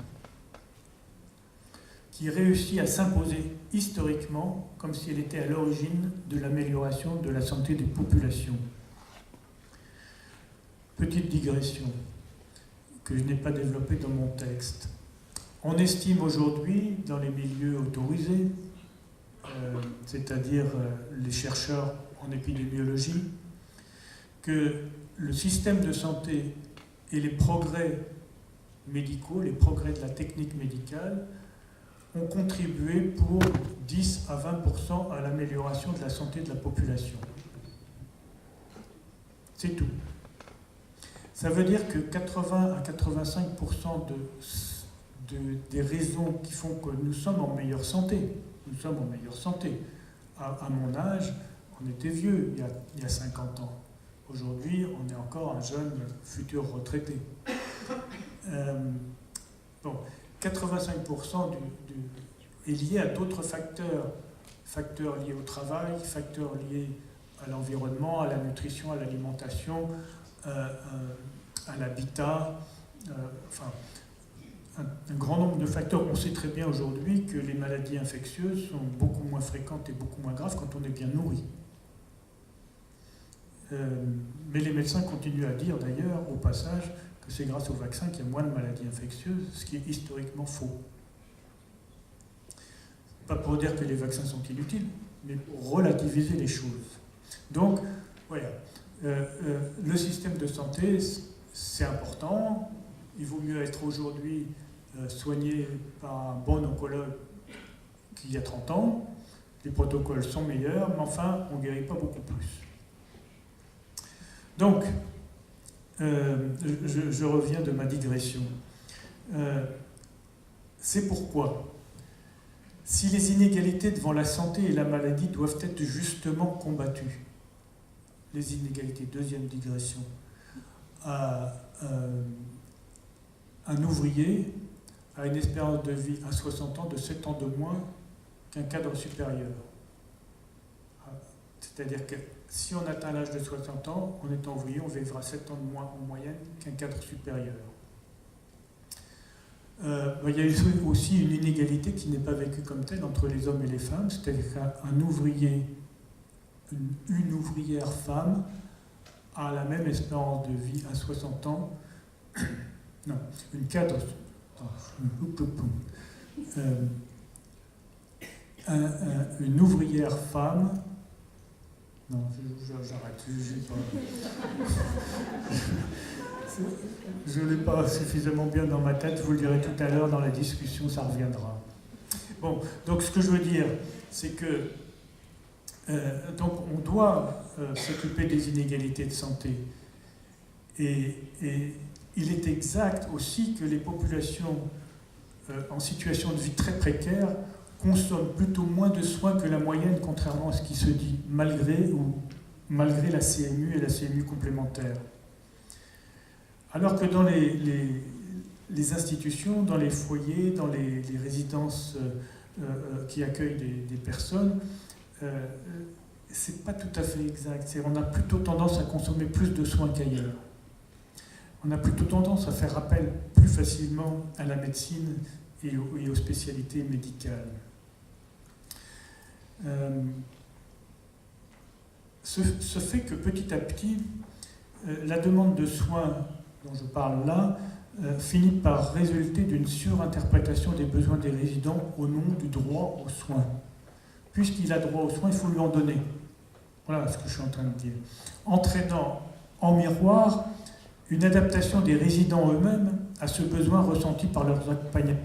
qui réussit à s'imposer historiquement comme si elle était à l'origine de l'amélioration de la santé des populations. Petite digression que je n'ai pas développée dans mon texte. On estime aujourd'hui, dans les milieux autorisés, c'est-à-dire les chercheurs en épidémiologie, que le système de santé et les progrès médicaux, les progrès de la technique médicale, ont contribué pour 10 à 20% à l'amélioration de la santé de la population. C'est tout. Ça veut dire que 80 à 85% des raisons qui font que nous sommes en meilleure santé, À mon âge, on était vieux il y a 50 ans. Aujourd'hui, on est encore un jeune futur retraité. 85% est lié à d'autres facteurs liés au travail, facteurs liés à l'environnement, à la nutrition, à l'alimentation, à l'habitat, un grand nombre de facteurs. On sait très bien aujourd'hui que les maladies infectieuses sont beaucoup moins fréquentes et beaucoup moins graves quand on est bien nourri. Mais les médecins continuent à dire d'ailleurs, au passage, que c'est grâce au vaccin qu'il y a moins de maladies infectieuses, ce qui est historiquement faux. Pas pour dire que les vaccins sont inutiles, mais pour relativiser les choses. Donc, voilà. Le système de santé, c'est important. Il vaut mieux être aujourd'hui soigné par un bon oncologue qu'il y a 30 ans. Les protocoles sont meilleurs, mais enfin, on ne guérit pas beaucoup plus. Donc, je reviens de ma digression. C'est pourquoi, si les inégalités devant la santé et la maladie doivent être justement combattues, les inégalités, deuxième digression, un ouvrier a une espérance de vie à 60 ans de 7 ans de moins qu'un cadre supérieur. C'est-à-dire que si on atteint l'âge de 60 ans, en étant ouvrier, on vivra 7 ans de moins en moyenne qu'un cadre supérieur. Il y a aussi une inégalité qui n'est pas vécue comme telle entre les hommes et les femmes, c'est-à-dire qu'un ouvrier, une ouvrière femme a la même espérance de vie à 60 ans. Non, une cadre. Une ouvrière femme. Non, j'arrête. Je ne l'ai pas suffisamment bien dans ma tête, je vous le dirai tout à l'heure dans la discussion, ça reviendra. Bon, donc ce que je veux dire, c'est que donc on doit s'occuper des inégalités de santé. Et il est exact aussi que les populations en situation de vie très précaire consomment plutôt moins de soins que la moyenne, contrairement à ce qui se dit, malgré la CMU et la CMU complémentaire. Alors que dans les institutions, dans les foyers, dans les résidences qui accueillent des personnes, c'est pas tout à fait exact. On a plutôt tendance à consommer plus de soins qu'ailleurs. On a plutôt tendance à faire appel plus facilement à la médecine et aux spécialités médicales. Ce fait que petit à petit, la demande de soins dont je parle là finit par résulter d'une surinterprétation des besoins des résidents au nom du droit aux soins. Puisqu'il a droit aux soins, il faut lui en donner. Voilà ce que je suis en train de dire. Entraînant en miroir une adaptation des résidents eux-mêmes à ce besoin ressenti par leurs accompagnants.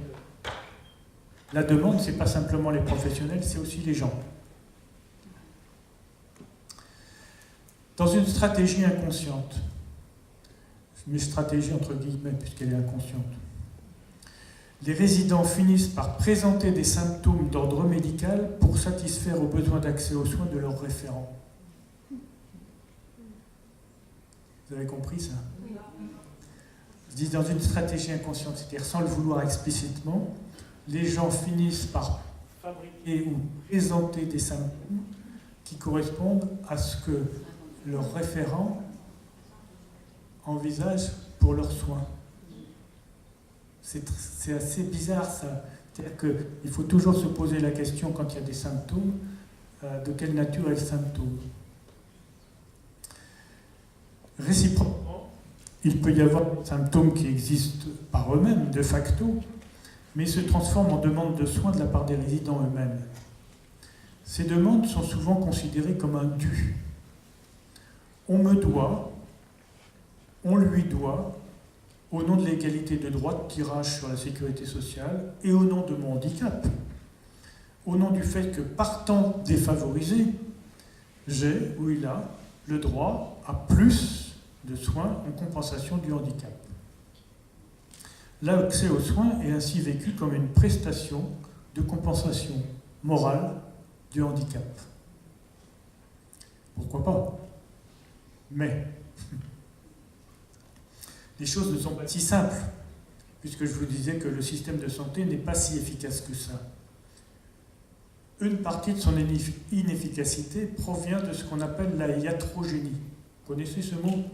La demande, ce n'est pas simplement les professionnels, c'est aussi les gens. Dans une stratégie inconsciente, je mets stratégie entre guillemets puisqu'elle est inconsciente, les résidents finissent par présenter des symptômes d'ordre médical pour satisfaire aux besoins d'accès aux soins de leurs référents. Vous avez compris ça? Je dis dans une stratégie inconsciente, c'est-à-dire sans le vouloir explicitement, les gens finissent par fabriquer ou présenter des symptômes qui correspondent à ce que leurs référents envisagent pour leurs soins. C'est assez bizarre ça. C'est-à-dire qu'il faut toujours se poser la question quand il y a des symptômes, de quelle nature est le symptôme. Réciproquement, il peut y avoir des symptômes qui existent par eux-mêmes, de facto, mais se transforment en demande de soins de la part des résidents eux-mêmes. Ces demandes sont souvent considérées comme un dû. On me doit, on lui doit, au nom de l'égalité de droit de tirage sur la sécurité sociale et au nom de mon handicap, au nom du fait que, partant défavorisé, j'ai ou il a le droit à plus de soins en compensation du handicap. L'accès aux soins est ainsi vécu comme une prestation de compensation morale du handicap. Pourquoi pas? Mais les choses ne sont pas si simples, puisque je vous disais que le système de santé n'est pas si efficace que ça. Une partie de son inefficacité provient de ce qu'on appelle la iatrogénie. Vous connaissez ce mot?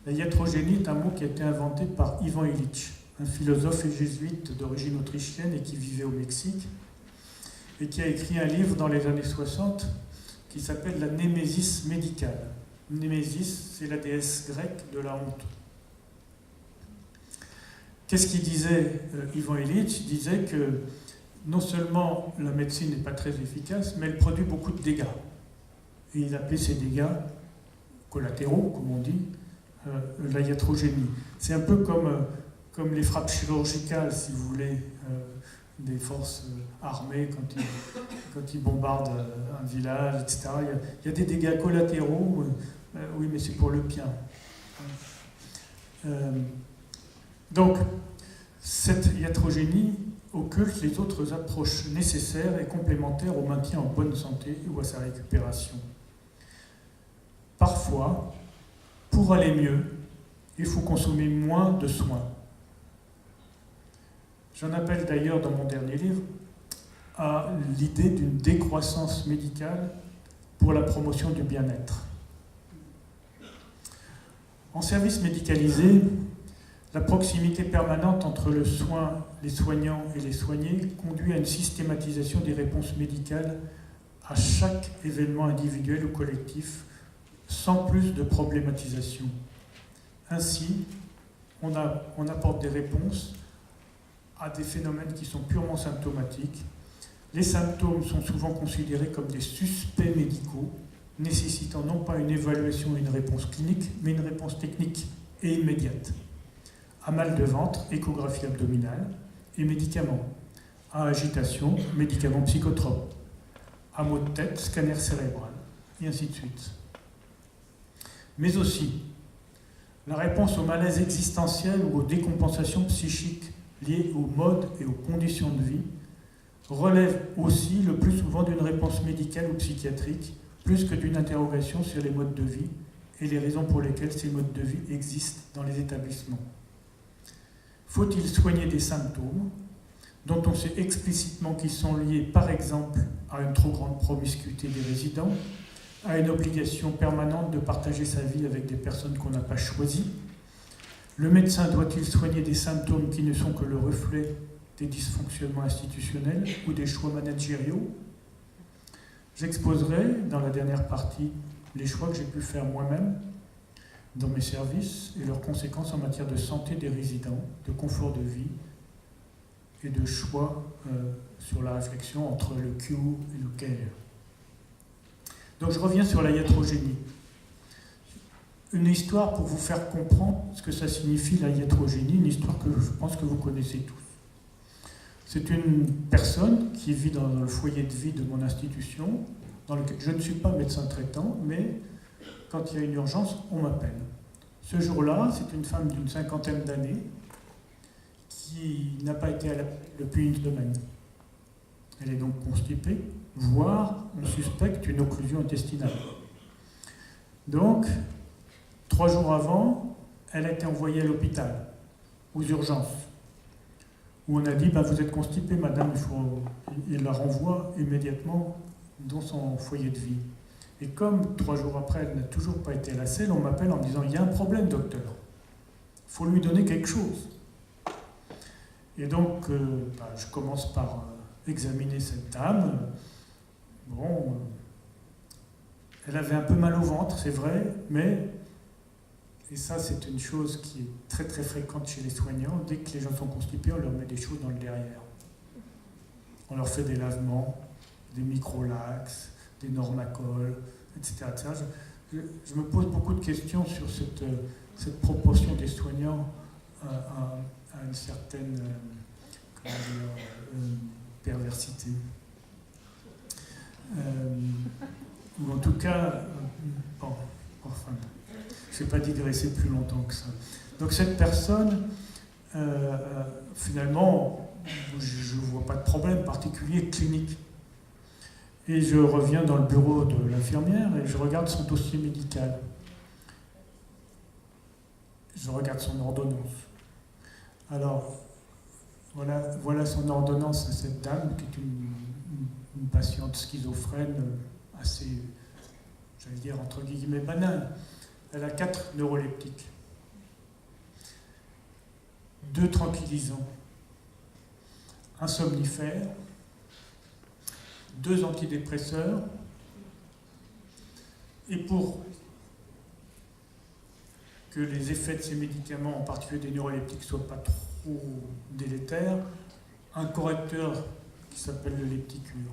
La iatrogénie est un mot qui a été inventé par Ivan Illich, un philosophe et jésuite d'origine autrichienne et qui vivait au Mexique, et qui a écrit un livre dans les années 60 qui s'appelle La Némésis médicale. Némésis, c'est la déesse grecque de la honte. Qu'est-ce qu'il disait, Ivan Illich? Il disait que non seulement la médecine n'est pas très efficace, mais elle produit beaucoup de dégâts. Et il appelait ces dégâts collatéraux, comme on dit, la iatrogénie. C'est un peu comme les frappes chirurgicales, si vous voulez, des forces armées quand ils bombardent un village, etc. Il y a des dégâts collatéraux, oui, mais c'est pour le bien. Donc, cette iatrogénie occulte les autres approches nécessaires et complémentaires au maintien en bonne santé ou à sa récupération. Parfois, pour aller mieux, il faut consommer moins de soins. J'en appelle d'ailleurs dans mon dernier livre à l'idée d'une décroissance médicale pour la promotion du bien-être. En service médicalisé, la proximité permanente entre le soin, les soignants et les soignés conduit à une systématisation des réponses médicales à chaque événement individuel ou collectif, sans plus de problématisation. Ainsi, on apporte des réponses à des phénomènes qui sont purement symptomatiques. Les symptômes sont souvent considérés comme des suspects médicaux, nécessitant non pas une évaluation et une réponse clinique, mais une réponse technique et immédiate. À mal de ventre, échographie abdominale et médicaments. À agitation, médicaments psychotropes. À maux de tête, scanner cérébral, et ainsi de suite. Mais aussi, la réponse au malaise existentiel ou aux décompensations psychiques liées au mode et aux conditions de vie relève aussi le plus souvent d'une réponse médicale ou psychiatrique, plus que d'une interrogation sur les modes de vie et les raisons pour lesquelles ces modes de vie existent dans les établissements. Faut-il soigner des symptômes dont on sait explicitement qu'ils sont liés, par exemple, à une trop grande promiscuité des résidents, à une obligation permanente de partager sa vie avec des personnes qu'on n'a pas choisies? Le médecin doit-il soigner des symptômes qui ne sont que le reflet des dysfonctionnements institutionnels ou des choix managériaux? J'exposerai dans la dernière partie les choix que j'ai pu faire moi-même dans mes services et leurs conséquences en matière de santé des résidents, de confort de vie et de choix sur la réflexion entre le Q et le care. Donc je reviens sur la iatrogénie. Une histoire pour vous faire comprendre ce que ça signifie la iatrogénie, une histoire que je pense que vous connaissez tous. C'est une personne qui vit dans le foyer de vie de mon institution, dans lequel je ne suis pas médecin traitant, mais quand il y a une urgence, on m'appelle. Ce jour-là, c'est une femme d'une 50aine d'années qui n'a pas été à la depuis une semaine. Elle est donc constipée, voire on suspecte une occlusion intestinale. Donc, 3 jours avant, elle a été envoyée à l'hôpital, aux urgences, où on a dit vous êtes constipée, madame, il la renvoie immédiatement dans son foyer de vie. Et comme 3 jours après, elle n'a toujours pas été à la selle, on m'appelle en me disant il y a un problème, docteur, il faut lui donner quelque chose. Et donc, je commence par examiner cette dame. Bon, elle avait un peu mal au ventre, c'est vrai, mais, et ça c'est une chose qui est très très fréquente chez les soignants, dès que les gens sont constipés, on leur met des choses dans le derrière. On leur fait des lavements, des microlax, des normacols, etc. Je me pose beaucoup de questions sur cette proportion des soignants à une certaine perversité. Ou en tout cas, je ne vais pas digresser plus longtemps que ça. Donc cette personne, finalement, je ne vois pas de problème particulier clinique. Et je reviens dans le bureau de l'infirmière et je regarde son dossier médical. Je regarde son ordonnance. Alors, voilà son ordonnance à cette dame qui est une patiente schizophrène assez, j'allais dire, entre guillemets, banale. Elle a 4 neuroleptiques, 2 tranquillisants, un somnifère, 2 antidépresseurs, et pour que les effets de ces médicaments, en particulier des neuroleptiques, ne soient pas trop délétères, un correcteur qui s'appelle le lepticure.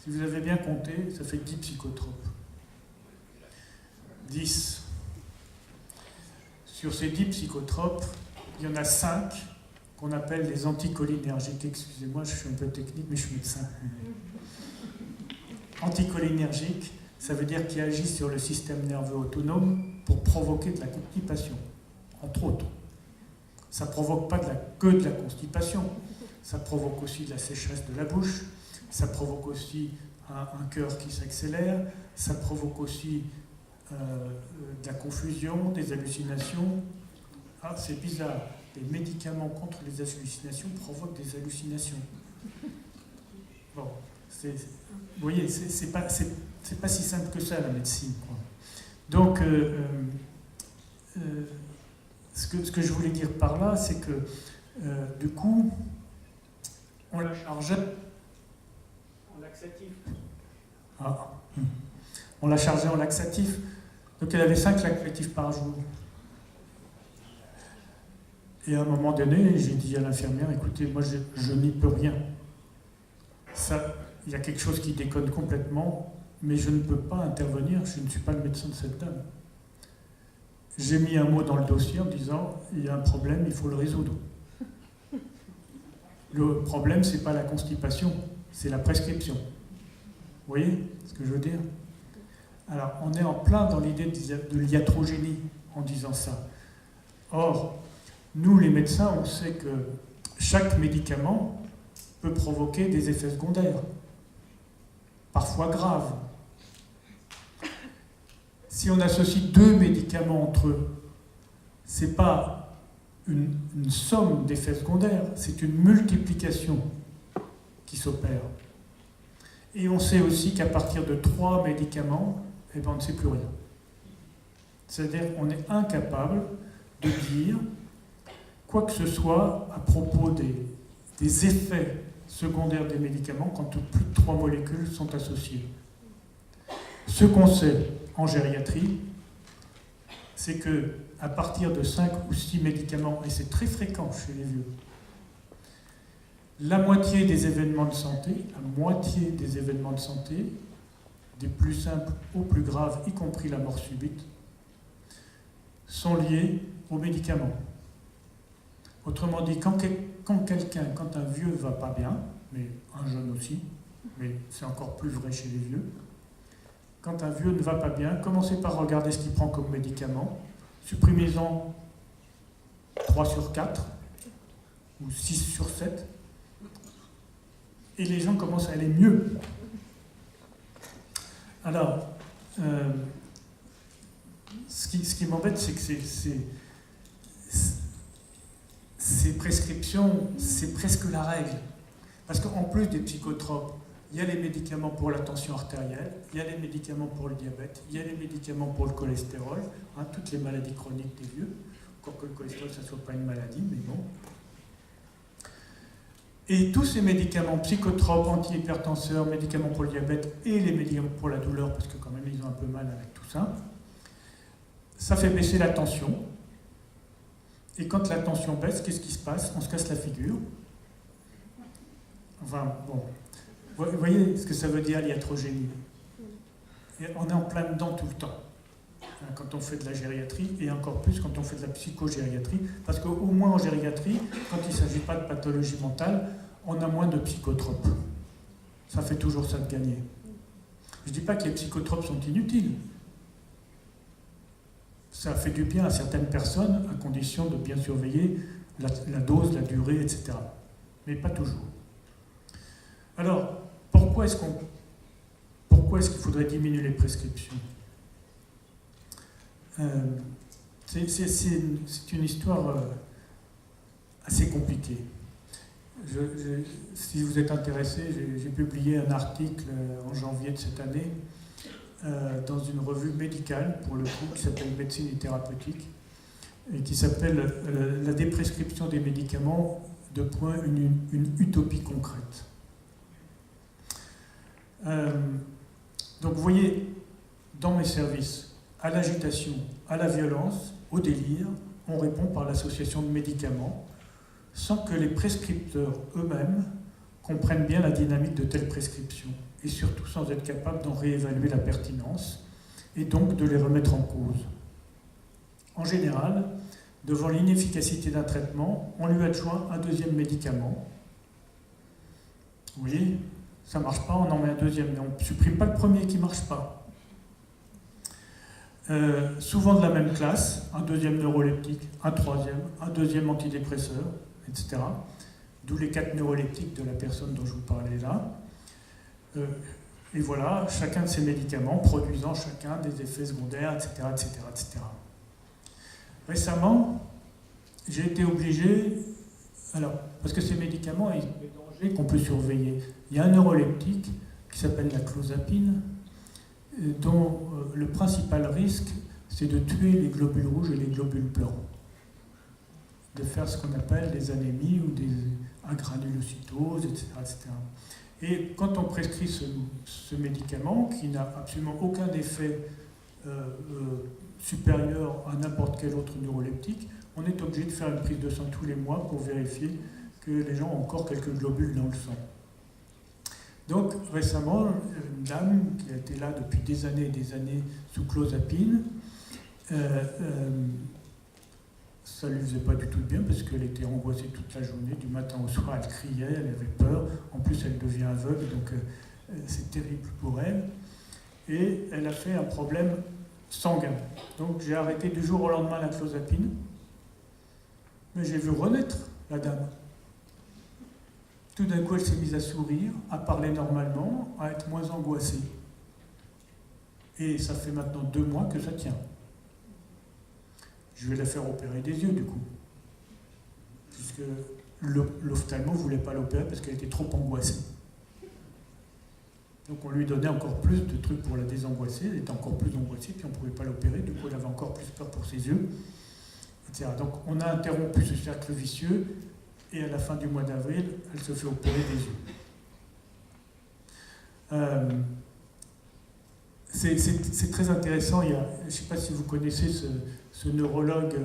Si vous avez bien compté, ça fait 10 psychotropes. 10. Sur ces 10 psychotropes, il y en a 5 qu'on appelle les anticholinergiques. Excusez-moi, je suis un peu technique, mais je suis médecin. Anticholinergiques, ça veut dire qu'ils agissent sur le système nerveux autonome pour provoquer de la constipation, entre autres. Ça ne provoque pas que de la constipation, ça provoque aussi de la sécheresse de la bouche, ça provoque aussi un cœur qui s'accélère, ça provoque aussi de la confusion, des hallucinations. Ah, c'est bizarre, les médicaments contre les hallucinations provoquent des hallucinations. Bon, vous voyez, c'est pas si simple que ça, la médecine, quoi. Donc, ce que je voulais dire par là, c'est que, du coup, on la chargeait en laxatif. Ah. On la chargeait en laxatif. Donc, elle avait 5 laxatifs par jour. Et à un moment donné, j'ai dit à l'infirmière, écoutez, moi, je n'y peux rien. Il y a quelque chose qui déconne complètement, mais je ne peux pas intervenir, je ne suis pas le médecin de cette dame. J'ai mis un mot dans le dossier en disant, il y a un problème, il faut le résoudre. Le problème, ce n'est pas la constipation, c'est la prescription. Vous voyez ce que je veux dire? Alors, on est en plein dans l'idée de l'iatrogénie en disant ça. Or, nous, les médecins, on sait que chaque médicament peut provoquer des effets secondaires, parfois graves. Si on associe 2 médicaments entre eux, ce n'est pas une somme d'effets secondaires, c'est une multiplication qui s'opère. Et on sait aussi qu'à partir de 3 médicaments, eh ben, on ne sait plus rien. C'est-à-dire qu'on est incapable de dire quoi que ce soit à propos des effets secondaires des médicaments quand plus de 3 molécules sont associées. Ce qu'on sait en gériatrie, c'est qu'à partir de 5 ou 6 médicaments, et c'est très fréquent chez les vieux, la moitié des événements de santé, des plus simples aux plus graves, y compris la mort subite, sont liés aux médicaments. Autrement dit, quand un vieux ne va pas bien, mais un jeune aussi, mais c'est encore plus vrai chez les vieux, quand un vieux ne va pas bien, commencez par regarder ce qu'il prend comme médicament, supprimez-en 3 sur 4, ou 6 sur 7, et les gens commencent à aller mieux. Alors, ce qui m'embête, c'est que ces prescriptions, c'est presque la règle. Parce qu'en plus des psychotropes, il y a les médicaments pour la tension artérielle, il y a les médicaments pour le diabète, il y a les médicaments pour le cholestérol, toutes les maladies chroniques des vieux, encore que le cholestérol, ça ne soit pas une maladie, mais bon. Et tous ces médicaments psychotropes, antihypertenseurs, médicaments pour le diabète et les médicaments pour la douleur, parce que quand même ils ont un peu mal avec tout ça, ça fait baisser la tension. Et quand la tension baisse, qu'est-ce qui se passe? On se casse la figure. Enfin, bon. Vous voyez ce que ça veut dire l'iatrogénie? Et on est en plein dedans tout le temps, quand on fait de la gériatrie, et encore plus quand on fait de la psychogériatrie, parce qu'au moins en gériatrie, quand il ne s'agit pas de pathologie mentale, on a moins de psychotropes. Ça fait toujours ça de gagner. Je ne dis pas que les psychotropes sont inutiles. Ça fait du bien à certaines personnes, à condition de bien surveiller la dose, la durée, etc. Mais pas toujours. Alors, pourquoi est-ce qu'il faudrait diminuer les prescriptions? C'est une histoire assez compliquée. Si vous êtes intéressé, j'ai publié un article en janvier de cette année dans une revue médicale, pour le coup, qui s'appelle Médecine et thérapeutique, et qui s'appelle La déprescription des médicaments, une utopie concrète. Donc vous voyez, dans mes services, à l'agitation, à la violence, au délire, on répond par l'association de médicaments, sans que les prescripteurs eux-mêmes comprennent bien la dynamique de telles prescriptions, et surtout sans être capables d'en réévaluer la pertinence, et donc de les remettre en cause. En général, devant l'inefficacité d'un traitement, on lui adjoint un deuxième médicament. Vous voyez, ça ne marche pas, on en met un deuxième, mais on ne supprime pas le premier qui ne marche pas. Souvent de la même classe, un deuxième neuroleptique, un troisième, un deuxième antidépresseur, etc. D'où les 4 neuroleptiques de la personne dont je vous parlais là. Et voilà, chacun de ces médicaments produisant chacun des effets secondaires, etc., etc., etc. Récemment, j'ai été obligé, alors, parce que ces médicaments, ils ont des dangers qu'on peut surveiller. Il y a un neuroleptique qui s'appelle la clozapine, dont le principal risque, c'est de tuer les globules rouges et les globules blancs, de faire ce qu'on appelle des anémies ou des agranulocytoses, etc., etc. Et quand on prescrit ce médicament, qui n'a absolument aucun effet supérieur à n'importe quel autre neuroleptique, on est obligé de faire une prise de sang tous les mois pour vérifier que les gens ont encore quelques globules dans le sang. Donc récemment, une dame qui a été là depuis des années et des années sous clozapine, ça ne lui faisait pas du tout de bien parce qu'elle était angoissée toute la journée, du matin au soir, elle criait, elle avait peur, en plus elle devient aveugle, donc c'est terrible pour elle. Et elle a fait un problème sanguin. Donc j'ai arrêté du jour au lendemain la clozapine, mais j'ai vu renaître la dame. Tout d'un coup, elle s'est mise à sourire, à parler normalement, à être moins angoissée. Et ça fait maintenant 2 mois que ça tient. Je vais la faire opérer des yeux, du coup. Puisque l'ophtalmo ne voulait pas l'opérer parce qu'elle était trop angoissée. Donc on lui donnait encore plus de trucs pour la désangoisser. Elle était encore plus angoissée, puis on ne pouvait pas l'opérer. Du coup, elle avait encore plus peur pour ses yeux, etc. Donc on a interrompu ce cercle vicieux. Et à la fin du mois d'avril, elle se fait opérer des yeux. C'est très intéressant. Je ne sais pas si vous connaissez ce neurologue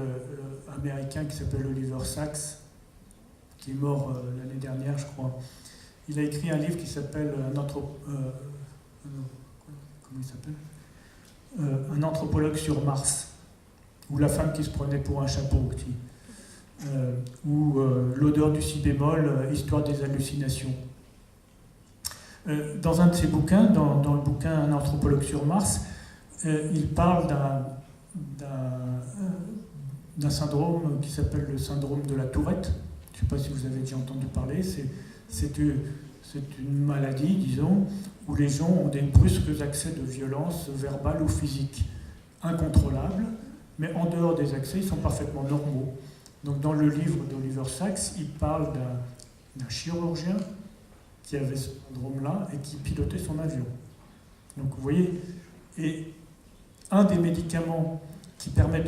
américain qui s'appelle Oliver Sacks, qui est mort l'année dernière, je crois. Il a écrit un livre qui s'appelle Un anthropologue sur Mars, ou La femme qui se prenait pour un chapeau aussi. Ou L'odeur du si bémol, Histoire des hallucinations. Dans un de ses bouquins, dans le bouquin Un anthropologue sur Mars, il parle d'un syndrome qui s'appelle le syndrome de la Tourette. Je ne sais pas si vous avez déjà entendu parler. C'est une maladie, disons, où les gens ont des brusques accès de violence verbale ou physique incontrôlables, mais en dehors des accès, ils sont parfaitement normaux. Donc dans le livre d'Oliver Sacks, il parle d'un chirurgien qui avait ce syndrome-là et qui pilotait son avion. Donc vous voyez, et un des médicaments qui permet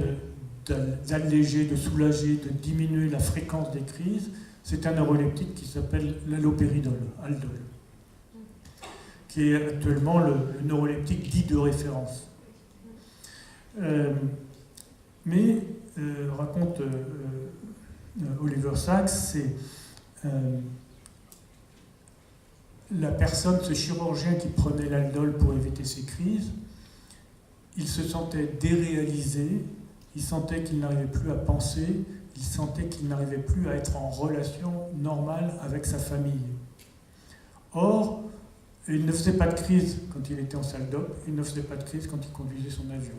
d'alléger, de soulager, de diminuer la fréquence des crises, c'est un neuroleptique qui s'appelle l'halopéridol, Haldol, qui est actuellement le neuroleptique dit de référence. Raconte Oliver Sacks, c'est la personne, ce chirurgien qui prenait l'Haldol pour éviter ses crises, il se sentait déréalisé, il sentait qu'il n'arrivait plus à penser, il sentait qu'il n'arrivait plus à être en relation normale avec sa famille. Or, il ne faisait pas de crise quand il était en salle d'op, il ne faisait pas de crise quand il conduisait son avion.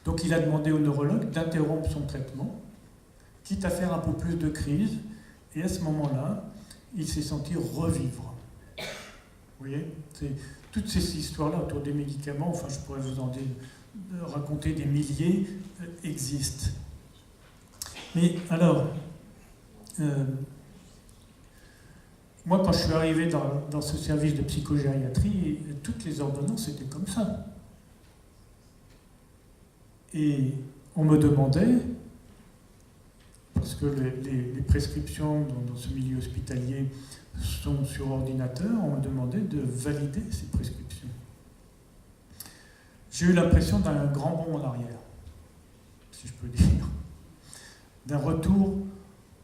Donc il a demandé au neurologue d'interrompre son traitement, quitte à faire un peu plus de crise, et à ce moment-là, il s'est senti revivre. Vous voyez, toutes ces histoires-là autour des médicaments, enfin je pourrais vous en raconter des milliers, existent. Mais alors, moi quand je suis arrivé dans ce service de psychogériatrie, toutes les ordonnances étaient comme ça. Et on me demandait, parce que les prescriptions dans ce milieu hospitalier sont sur ordinateur, on me demandait de valider ces prescriptions. J'ai eu l'impression d'un grand bond en arrière, si je peux dire, d'un retour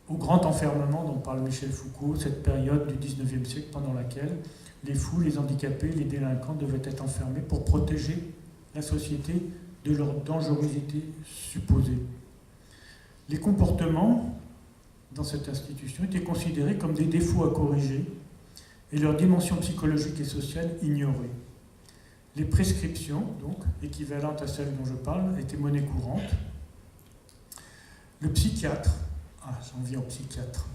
au grand enfermement dont parle Michel Foucault, cette période du XIXe siècle pendant laquelle les fous, les handicapés, les délinquants devaient être enfermés pour protéger la société de leur dangerosité supposée. Les comportements dans cette institution étaient considérés comme des défauts à corriger et leur dimension psychologique et sociale ignorée. Les prescriptions, donc, équivalentes à celles dont je parle, étaient monnaie courante. Le psychiatre, j'en viens au psychiatre,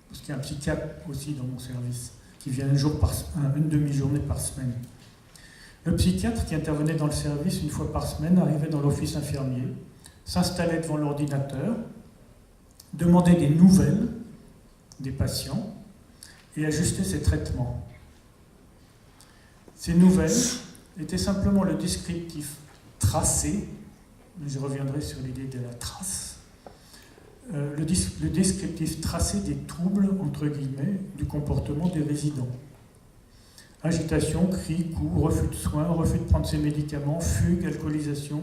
parce qu'il y a un psychiatre aussi dans mon service, qui vient une demi-journée par semaine. Le psychiatre qui intervenait dans le service une fois par semaine arrivait dans l'office infirmier, s'installait devant l'ordinateur, demandait des nouvelles des patients et ajustait ses traitements. Ces nouvelles étaient simplement le descriptif tracé, je reviendrai sur l'idée de la trace, le descriptif tracé des troubles, entre guillemets, du comportement des résidents. Agitation, cris, coups, refus de soins, refus de prendre ses médicaments, fugue, alcoolisation,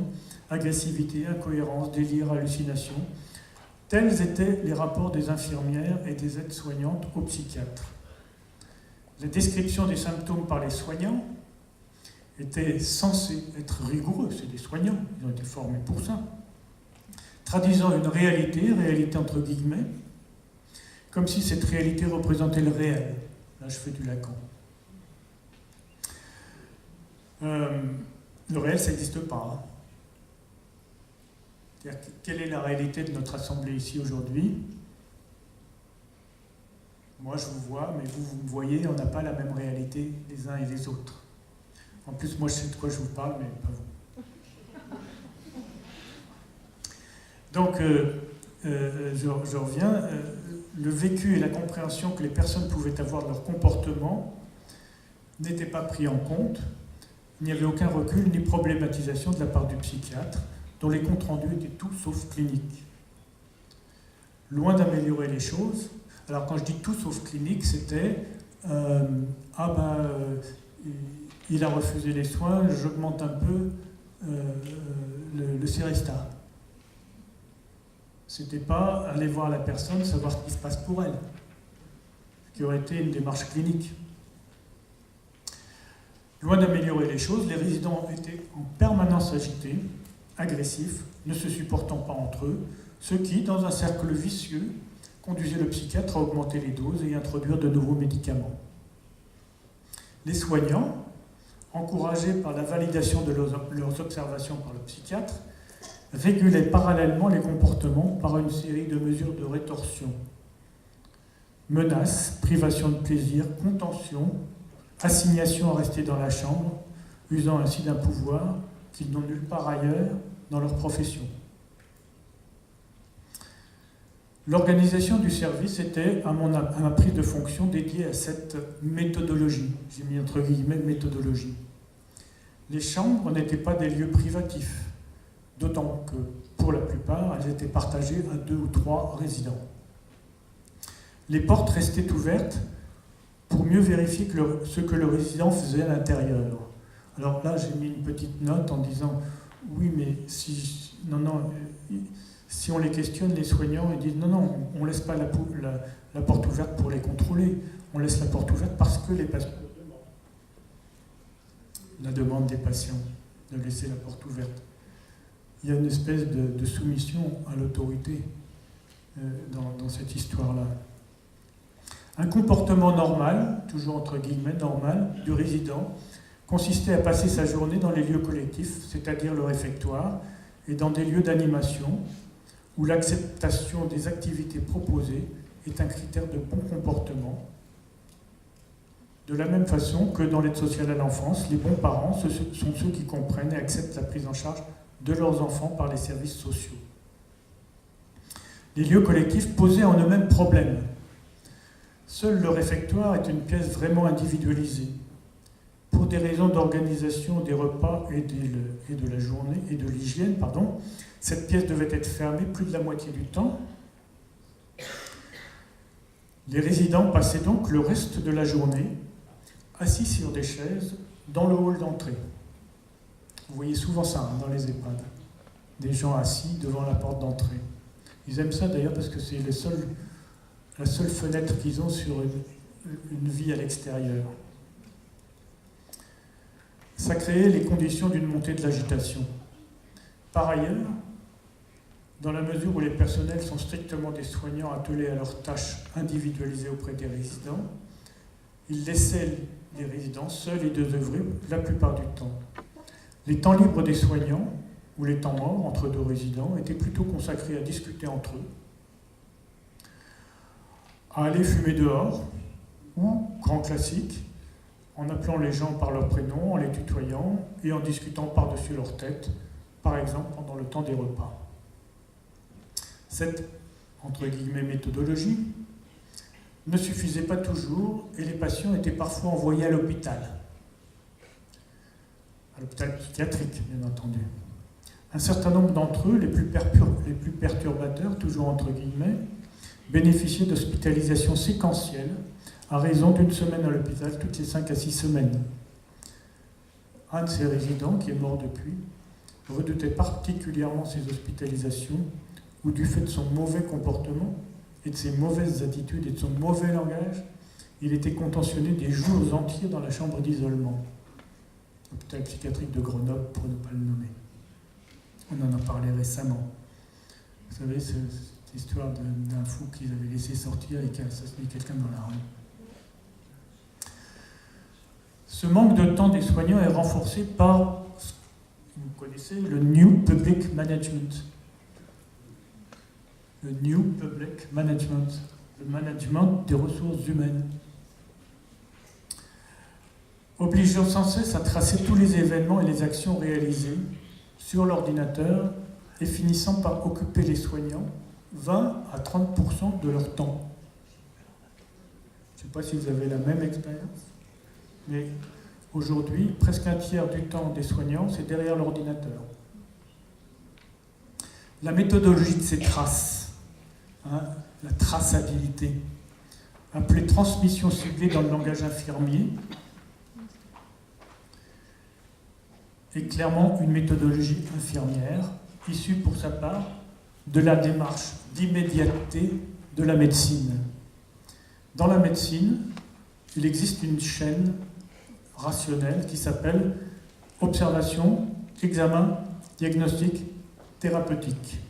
agressivité, incohérence, délire, hallucination. Tels étaient les rapports des infirmières et des aides-soignantes aux psychiatres. La description des symptômes par les soignants était censée être rigoureuse. C'est des soignants, ils ont été formés pour ça. Traduisant une réalité entre guillemets, comme si cette réalité représentait le réel. Là, je fais du Lacan. Le réel, ça n'existe pas. Hein. C'est-à-dire, quelle est la réalité de notre assemblée ici aujourd'hui? Moi, je vous vois, mais vous me voyez, on n'a pas la même réalité les uns et les autres. En plus, moi, je sais de quoi je vous parle, mais pas vous. Donc, je reviens. Le vécu et la compréhension que les personnes pouvaient avoir de leur comportement n'étaient pas pris en compte. Il n'y avait aucun recul ni problématisation de la part du psychiatre, dont les comptes rendus étaient tout sauf cliniques. Loin d'améliorer les choses, alors quand je dis tout sauf clinique, c'était il a refusé les soins, j'augmente un peu le Serestat. C'était pas aller voir la personne, savoir ce qui se passe pour elle, ce qui aurait été une démarche clinique. Loin d'améliorer les choses, les résidents étaient en permanence agités, agressifs, ne se supportant pas entre eux, ce qui, dans un cercle vicieux, conduisait le psychiatre à augmenter les doses et introduire de nouveaux médicaments. Les soignants, encouragés par la validation de leurs observations par le psychiatre, régulaient parallèlement les comportements par une série de mesures de rétorsion. Menaces, privation de plaisir, contention, assignation à rester dans la chambre, usant ainsi d'un pouvoir qu'ils n'ont nulle part ailleurs dans leur profession. L'organisation du service était, à ma prise de fonction, dédiée à cette méthodologie. J'ai mis entre guillemets méthodologie. Les chambres n'étaient pas des lieux privatifs, d'autant que, pour la plupart, elles étaient partagées à 2 ou 3 résidents. Les portes restaient ouvertes pour mieux vérifier ce que le résident faisait à l'intérieur. Alors là, j'ai mis une petite note en disant « Oui, mais si on les questionne, les soignants, ils disent « Non, on ne laisse pas la porte ouverte pour les contrôler. On laisse la porte ouverte parce que les patients le demandent. » La demande des patients de laisser la porte ouverte. Il y a une espèce de soumission à l'autorité dans cette histoire-là. Un comportement normal, toujours entre guillemets normal, du résident, consistait à passer sa journée dans les lieux collectifs, c'est-à-dire le réfectoire, et dans des lieux d'animation, où l'acceptation des activités proposées est un critère de bon comportement. De la même façon que dans l'aide sociale à l'enfance, les bons parents sont ceux qui comprennent et acceptent la prise en charge de leurs enfants par les services sociaux. Les lieux collectifs posaient en eux-mêmes problème. Seul le réfectoire est une pièce vraiment individualisée. Pour des raisons d'organisation des repas et de la journée et de l'hygiène, cette pièce devait être fermée plus de la moitié du temps. Les résidents passaient donc le reste de la journée assis sur des chaises dans le hall d'entrée. Vous voyez souvent ça dans les EHPAD, des gens assis devant la porte d'entrée. Ils aiment ça d'ailleurs parce que c'est la seule fenêtre qu'ils ont sur une vie à l'extérieur. Ça créait les conditions d'une montée de l'agitation. Par ailleurs, dans la mesure où les personnels sont strictement des soignants attelés à leurs tâches individualisées auprès des résidents, ils laissaient les résidents seuls et désœuvrés la plupart du temps. Les temps libres des soignants, ou les temps morts entre 2 résidents, étaient plutôt consacrés à discuter entre eux, à aller fumer dehors, ou grand classique, en appelant les gens par leur prénom, en les tutoyant et en discutant par-dessus leur tête, par exemple pendant le temps des repas. Cette, entre guillemets, méthodologie ne suffisait pas toujours et les patients étaient parfois envoyés à l'hôpital psychiatrique, bien entendu. Un certain nombre d'entre eux, les plus perturbateurs, toujours entre guillemets, bénéficiaient d'hospitalisation séquentielle à raison d'une semaine à l'hôpital toutes les 5 à 6 semaines. Un de ces résidents, qui est mort depuis, redoutait particulièrement ces hospitalisations où, du fait de son mauvais comportement et de ses mauvaises attitudes et de son mauvais langage, il était contentionné des jours entiers dans la chambre d'isolement. L'hôpital psychiatrique de Grenoble, pour ne pas le nommer. On en a parlé récemment. Vous savez, cette histoire d'un fou qu'ils avaient laissé sortir et qui a assassiné quelqu'un dans la rue. Ce manque de temps des soignants est renforcé par, vous connaissez, le New Public Management. Le New Public Management, le management des ressources humaines. Obligeant sans cesse à tracer tous les événements et les actions réalisées sur l'ordinateur et finissant par occuper les soignants 20 à 30% de leur temps. Je ne sais pas si vous avez la même expérience, mais aujourd'hui, presque un tiers du temps des soignants, c'est derrière l'ordinateur. La méthodologie de ces traces, la traçabilité, appelée transmission ciblée dans le langage infirmier, est clairement une méthodologie infirmière, issue pour sa part de la démarche d'immédiateté de la médecine. Dans la médecine, il existe une chaîne rationnelle qui s'appelle observation, examen, diagnostic, thérapeutique.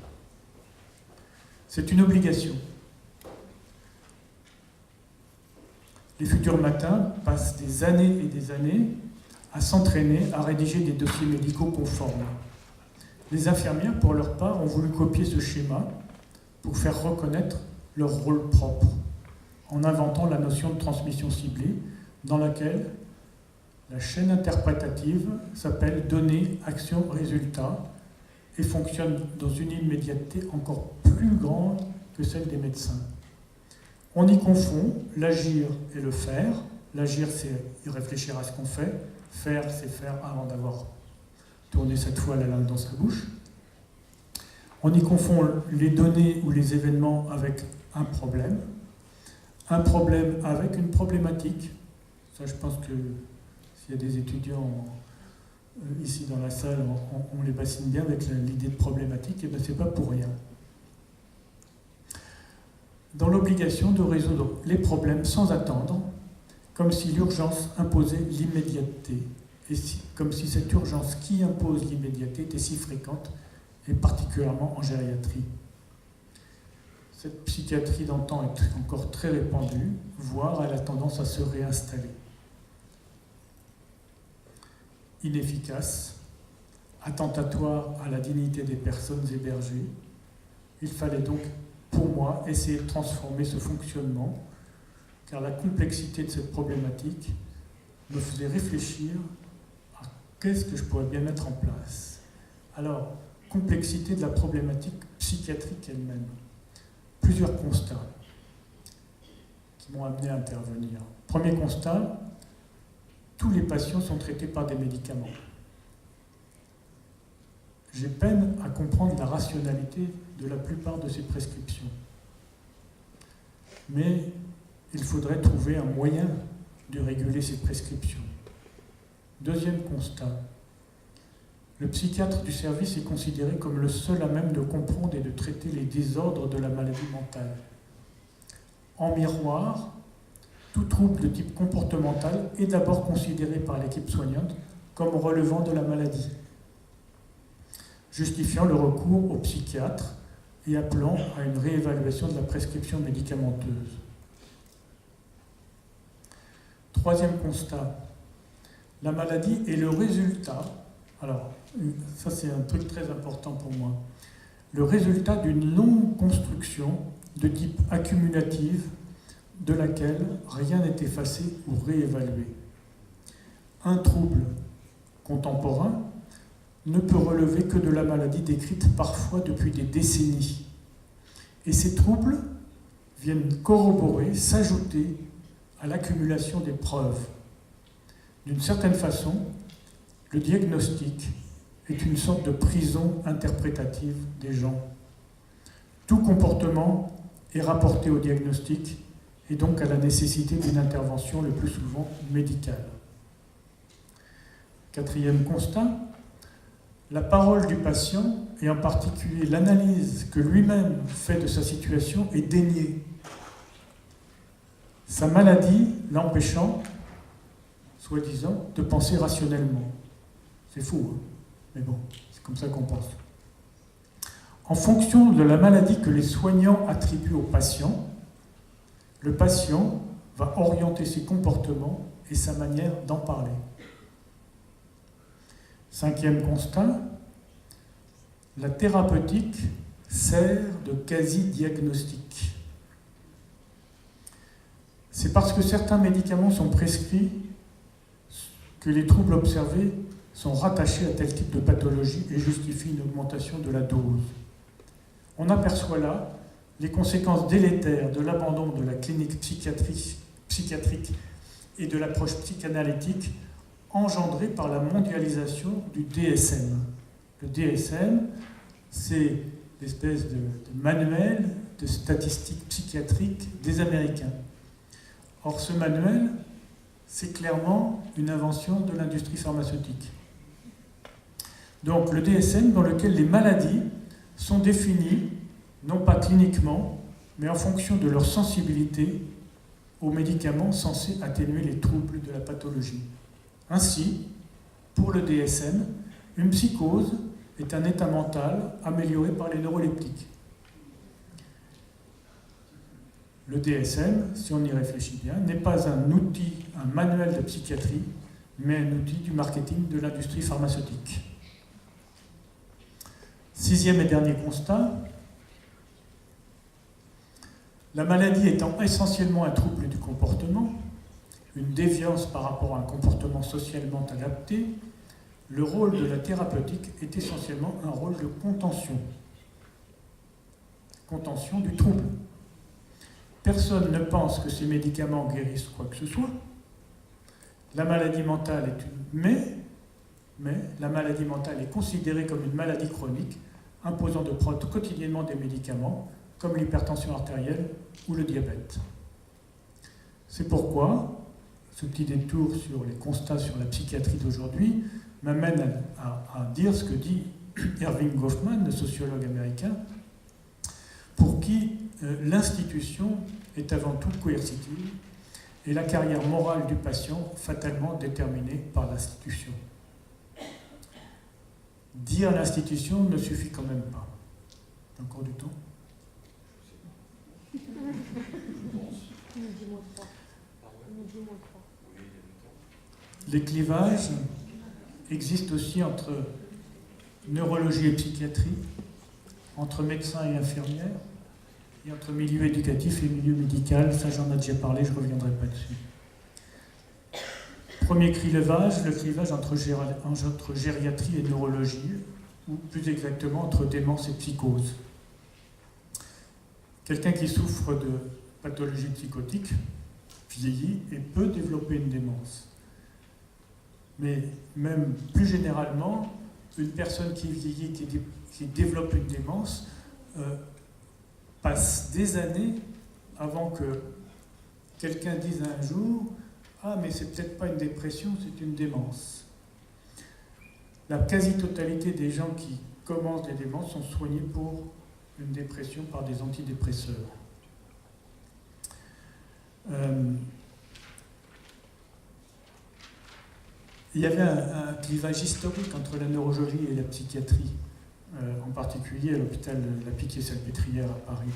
C'est une obligation. Les futurs matins passent des années et des années à s'entraîner à rédiger des dossiers médicaux conformes. Les infirmières, pour leur part, ont voulu copier ce schéma pour faire reconnaître leur rôle propre, en inventant la notion de transmission ciblée, dans laquelle la chaîne interprétative s'appelle données, action, résultat, et fonctionne dans une immédiateté encore plus grande que celle des médecins. On y confond l'agir et le faire. L'agir, c'est y réfléchir à ce qu'on fait. Faire, c'est faire avant d'avoir tourné cette fois la langue dans sa bouche. On y confond les données ou les événements avec un problème avec une problématique. Ça, je pense que s'il y a des étudiants ici dans la salle, on les bassine bien avec l'idée de problématique, et bien c'est pas pour rien. Dans l'obligation de résoudre les problèmes sans attendre, comme si l'urgence imposait l'immédiateté, et comme si cette urgence qui impose l'immédiateté était si fréquente, et particulièrement en gériatrie. Cette psychiatrie d'antan est encore très répandue, voire elle a tendance à se réinstaller. Inefficace, attentatoire à la dignité des personnes hébergées, il fallait donc, pour moi, essayer de transformer ce fonctionnement, car la complexité de cette problématique me faisait réfléchir à qu'est-ce que je pourrais bien mettre en place. Alors, complexité de la problématique psychiatrique elle-même. Plusieurs constats qui m'ont amené à intervenir. Premier constat, tous les patients sont traités par des médicaments. J'ai peine à comprendre la rationalité de la plupart de ces prescriptions. Mais il faudrait trouver un moyen de réguler ces prescriptions. Deuxième constat, le psychiatre du service est considéré comme le seul à même de comprendre et de traiter les désordres de la maladie mentale. En miroir, tout trouble de type comportemental est d'abord considéré par l'équipe soignante comme relevant de la maladie, justifiant le recours au psychiatre et appelant à une réévaluation de la prescription médicamenteuse. Troisième constat, la maladie est le résultat, alors ça c'est un truc très important pour moi, le résultat d'une longue construction de type accumulative de laquelle rien n'est effacé ou réévalué. Un trouble contemporain ne peut relever que de la maladie décrite parfois depuis des décennies. Et ces troubles viennent corroborer, s'ajouter à l'accumulation des preuves. D'une certaine façon, le diagnostic est une sorte de prison interprétative des gens. Tout comportement est rapporté au diagnostic et donc à la nécessité d'une intervention le plus souvent médicale. Quatrième constat, la parole du patient, et en particulier l'analyse que lui-même fait de sa situation, est déniée. Sa maladie l'empêchant, soi-disant, de penser rationnellement. C'est fou, hein, mais bon, c'est comme ça qu'on pense. En fonction de la maladie que les soignants attribuent au patient, le patient va orienter ses comportements et sa manière d'en parler. Cinquième constat, la thérapeutique sert de quasi-diagnostic. C'est parce que certains médicaments sont prescrits que les troubles observés sont rattachés à tel type de pathologie et justifient une augmentation de la dose. On aperçoit là les conséquences délétères de l'abandon de la clinique psychiatrique et de l'approche psychanalytique engendrée par la mondialisation du DSM. Le DSM, c'est l'espèce de manuel de statistiques psychiatriques des Américains. Or, ce manuel, c'est clairement une invention de l'industrie pharmaceutique. Donc, le DSM dans lequel les maladies sont définies, non pas cliniquement, mais en fonction de leur sensibilité aux médicaments censés atténuer les troubles de la pathologie. Ainsi, pour le DSM, une psychose est un état mental amélioré par les neuroleptiques. Le DSM, si on y réfléchit bien, n'est pas un outil, un manuel de psychiatrie, mais un outil du marketing de l'industrie pharmaceutique. Sixième et dernier constat, la maladie étant essentiellement un trouble du comportement, une déviance par rapport à un comportement socialement adapté, le rôle de la thérapeutique est essentiellement un rôle de contention. Contention du trouble. Personne ne pense que ces médicaments guérissent quoi que ce soit. La maladie mentale est mais la maladie mentale est considérée comme une maladie chronique, imposant de prendre quotidiennement des médicaments, comme l'hypertension artérielle ou le diabète. C'est pourquoi ce petit détour sur les constats sur la psychiatrie d'aujourd'hui m'amène à dire ce que dit Erving Goffman, le sociologue américain, pour qui l'institution est avant tout coercitive et la carrière morale du patient fatalement déterminée par l'institution. Dire l'institution ne suffit quand même pas. Encore du temps ? Les clivages existent aussi entre neurologie et psychiatrie, entre médecins et infirmières, et entre milieu éducatif et milieu médical. Ça, j'en ai déjà parlé, je ne reviendrai pas dessus. Premier clivage, le clivage entre gériatrie et neurologie, ou plus exactement entre démence et psychose. Quelqu'un qui souffre de pathologie psychotique vieillit et peut développer une démence. Mais même plus généralement, une personne qui vieillit, qui développe une démence, passe des années avant que quelqu'un dise un jour « Ah, mais c'est peut-être pas une dépression, c'est une démence ». La quasi-totalité des gens qui commencent des démences sont soignés pour une dépression par des antidépresseurs. Il y avait un clivage historique entre la neurologie et la psychiatrie, en particulier à l'hôpital de la Pitié-Salpêtrière à Paris,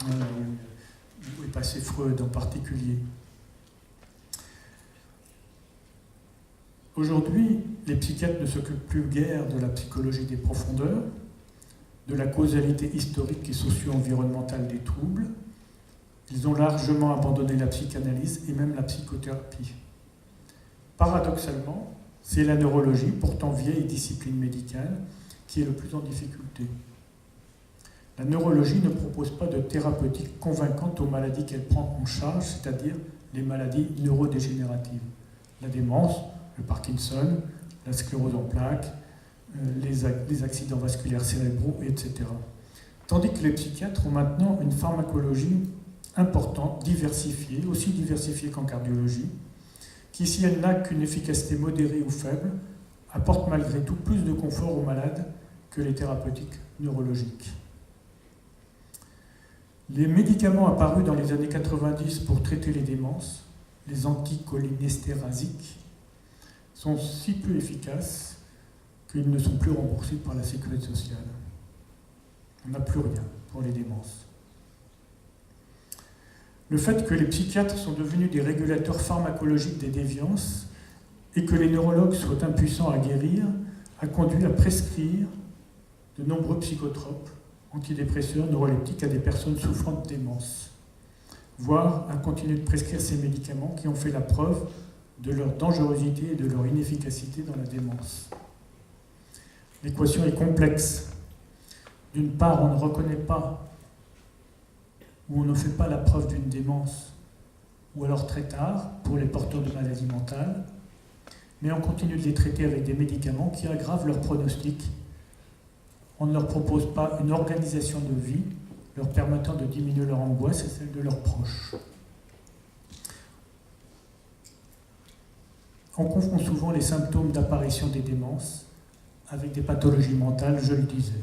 où est passé Freud en particulier. Aujourd'hui, les psychiatres ne s'occupent plus guère de la psychologie des profondeurs, de la causalité historique et socio-environnementale des troubles, Ils ont largement abandonné la psychanalyse et même la psychothérapie. Paradoxalement, c'est la neurologie, pourtant vieille discipline médicale, qui est le plus en difficulté. La neurologie ne propose pas de thérapeutique convaincante aux maladies qu'elle prend en charge, c'est-à-dire les maladies neurodégénératives. La démence, le Parkinson, la sclérose en plaques, les accidents vasculaires cérébraux, etc. Tandis que les psychiatres ont maintenant une pharmacologie importante, diversifiée, aussi diversifiée qu'en cardiologie, qui, si elle n'a qu'une efficacité modérée ou faible, apporte malgré tout plus de confort aux malades que les thérapeutiques neurologiques. Les médicaments apparus dans les années 90 pour traiter les démences, les anticholinestérasiques, sont si peu efficaces qu'ils ne sont plus remboursés par la sécurité sociale. On n'a plus rien pour les démences. Le fait que les psychiatres sont devenus des régulateurs pharmacologiques des déviances et que les neurologues soient impuissants à guérir a conduit à prescrire de nombreux psychotropes, antidépresseurs, neuroleptiques à des personnes souffrant de démence, voire à continuer de prescrire ces médicaments qui ont fait la preuve de leur dangerosité et de leur inefficacité dans la démence. L'équation est complexe. D'une part, on ne reconnaît pas ou on ne fait pas la preuve d'une démence, ou alors très tard, pour les porteurs de maladies mentales, mais on continue de les traiter avec des médicaments qui aggravent leur pronostic. On ne leur propose pas une organisation de vie leur permettant de diminuer leur angoisse et celle de leurs proches. On confond souvent les symptômes d'apparition des démences avec des pathologies mentales, je le disais.